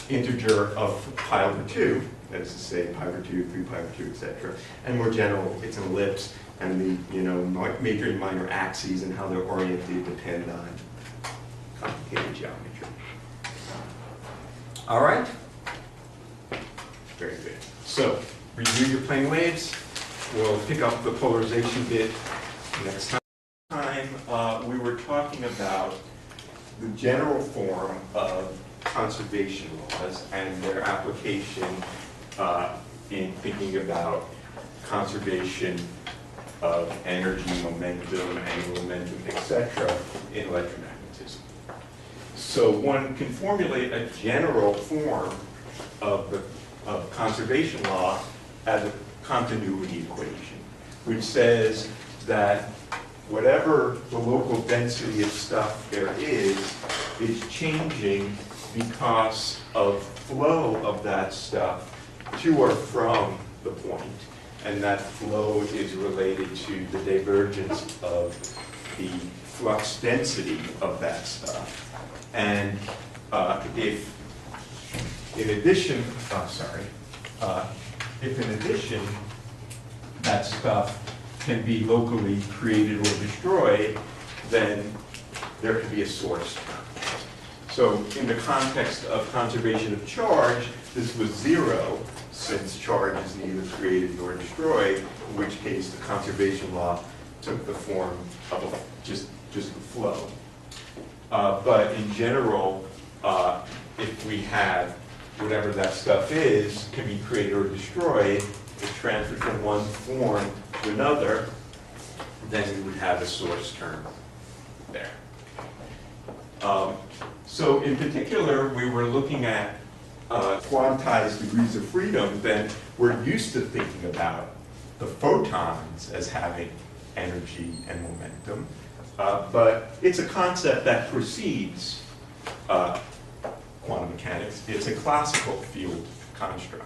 integer of pi over 2, that is to say pi over 2, 3 pi over 2, etc. And more general, it's an ellipse, and the major and minor axes and how they're oriented depend on complicated geometry. All right? Very good. So, review your plane waves. We'll pick up the polarization bit next time. We were talking about the general form of conservation laws and their application in thinking about conservation of energy, momentum, angular momentum, etc. in electromagnetism. So one can formulate a general form of conservation law as a continuity equation, which says that whatever the local density of stuff there is changing because of flow of that stuff to or from the point, and that flow is related to the divergence of the flux density of that stuff. And if in addition that stuff can be locally created or destroyed, then there can be a source term. So in the context of conservation of charge, this was 0, since charge is neither created nor destroyed, in which case the conservation law took the form of just the flow. But in general, if we have whatever that stuff is, can be created or destroyed, is transferred from one form to another, then we would have a source term there. So in particular, we were looking at quantized degrees of freedom. Then we're used to thinking about the photons as having energy and momentum. but it's a concept that precedes quantum mechanics. It's a classical field construct.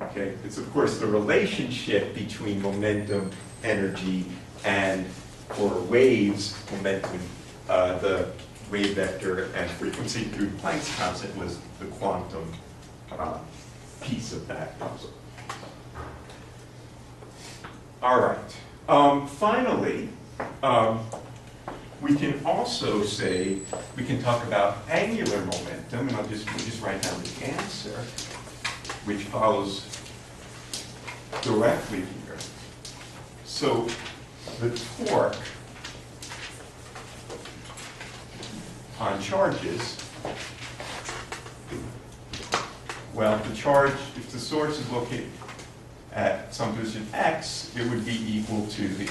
Okay, it's of course the relationship between momentum, energy, and for waves, momentum, the wave vector and frequency through Planck's constant was the quantum piece of that puzzle. All right. Finally, we can also say, we can talk about angular momentum, and we'll just write down the answer, which follows directly here. So the torque on charges, well, the charge, if the source is located at some position x, it would be equal to the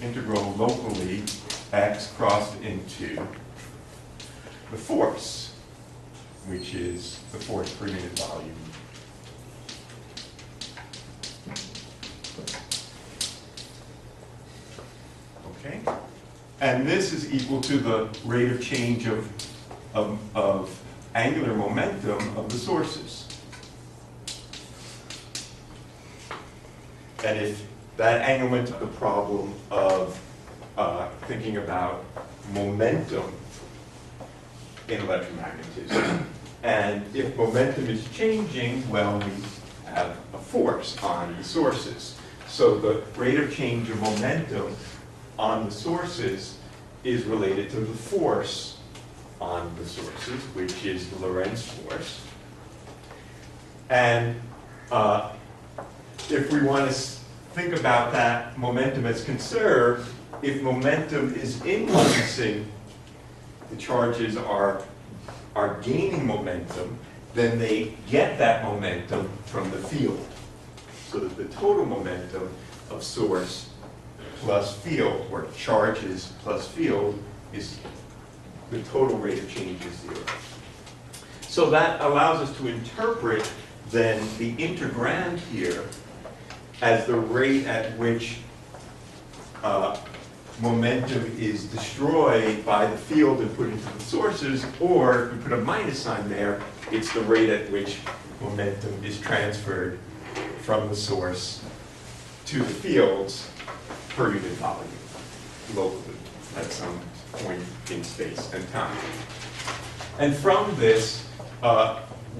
integral locally x crossed into the force, which is the force per unit volume. Okay? And this is equal to the rate of change of angular momentum of the sources. And if that angular momentum, the problem of thinking about momentum in electromagnetism. And if momentum is changing, well, we have a force on the sources. So the rate of change of momentum on the sources is related to the force on the sources, which is the Lorentz force. And if we want to think about that momentum as conserved, if momentum is increasing, the charges are gaining momentum, then they get that momentum from the field. So that the total momentum of source plus field, or charges plus field, is the total rate of change is 0. So that allows us to interpret then the integrand here as the rate at which momentum is destroyed by the field and put into the sources, or if we put a minus sign there, it's the rate at which momentum is transferred from the source to the fields per unit volume locally at some point in space and time. And from this,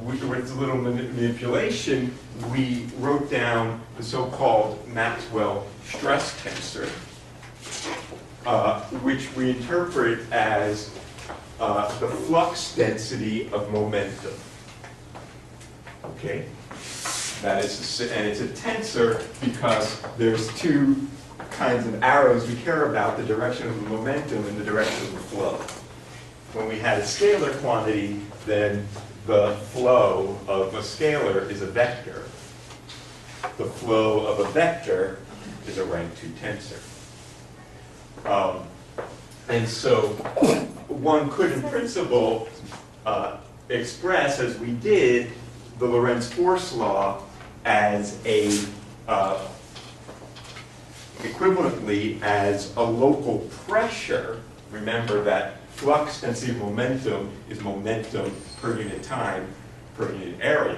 with a little manipulation, we wrote down the so-called Maxwell stress tensor, which we interpret as the flux density of momentum. Okay? That is, and it's a tensor because there's two kinds of arrows we care about, the direction of the momentum and the direction of the flow. When we had a scalar quantity, then the flow of a scalar is a vector. The flow of a vector is a rank 2 tensor. And so one could, in principle, express, as we did, the Lorentz force law as a equivalently as a local pressure. Remember that flux density of momentum is momentum per unit time per unit area,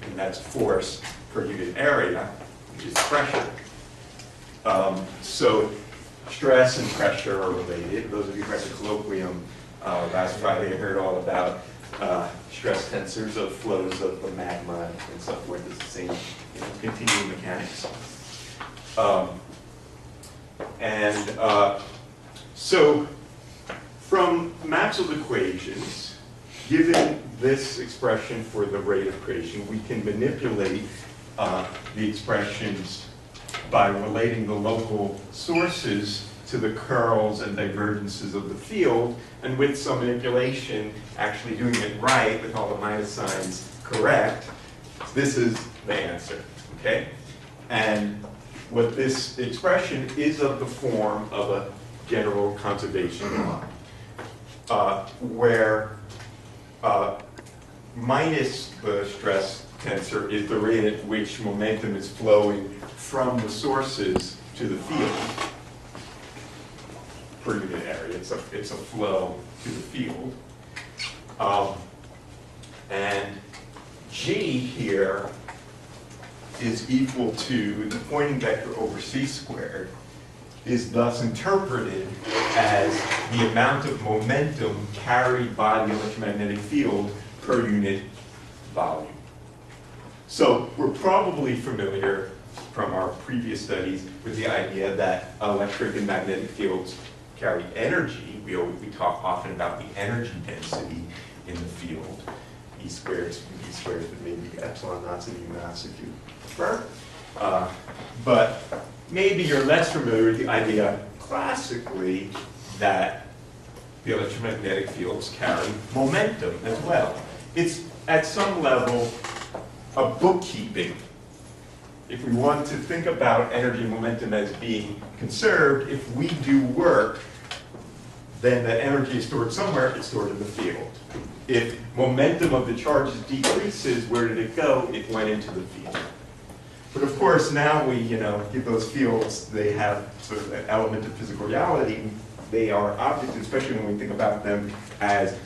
and that's force per unit area, which is pressure. So stress and pressure are related. Those of you who read the colloquium last Friday heard all about stress tensors of flows of the magma and so forth. It's the same, continuum mechanics. So from Maxwell's equations, given this expression for the rate of creation, we can manipulate the expressions by relating the local sources to the curls and divergences of the field, and with some manipulation, actually doing it right with all the minus signs correct. This is the answer, okay? And what this expression is of the form of a general conservation law, where minus the stress tensor is the rate at which momentum is flowing from the sources to the field. per unit area. It's a flow to the field. And G here is equal to the Poynting vector over c squared, is thus interpreted as the amount of momentum carried by the electromagnetic field per unit volume. So we're probably familiar from our previous studies with the idea that electric and magnetic fields carry energy. We talk often about the energy density in the field. E squared is B squared, but maybe epsilon naught in UMass if you prefer. But maybe you're less familiar with the idea classically that the electromagnetic fields carry momentum as well. It's at some level a bookkeeping. If we want to think about energy and momentum as being conserved, if we do work, then that energy is stored somewhere, it's stored in the field. If momentum of the charges decreases, where did it go? It went into the field. But of course, now we, give those fields, they have sort of an element of physical reality. They are objects, especially when we think about them as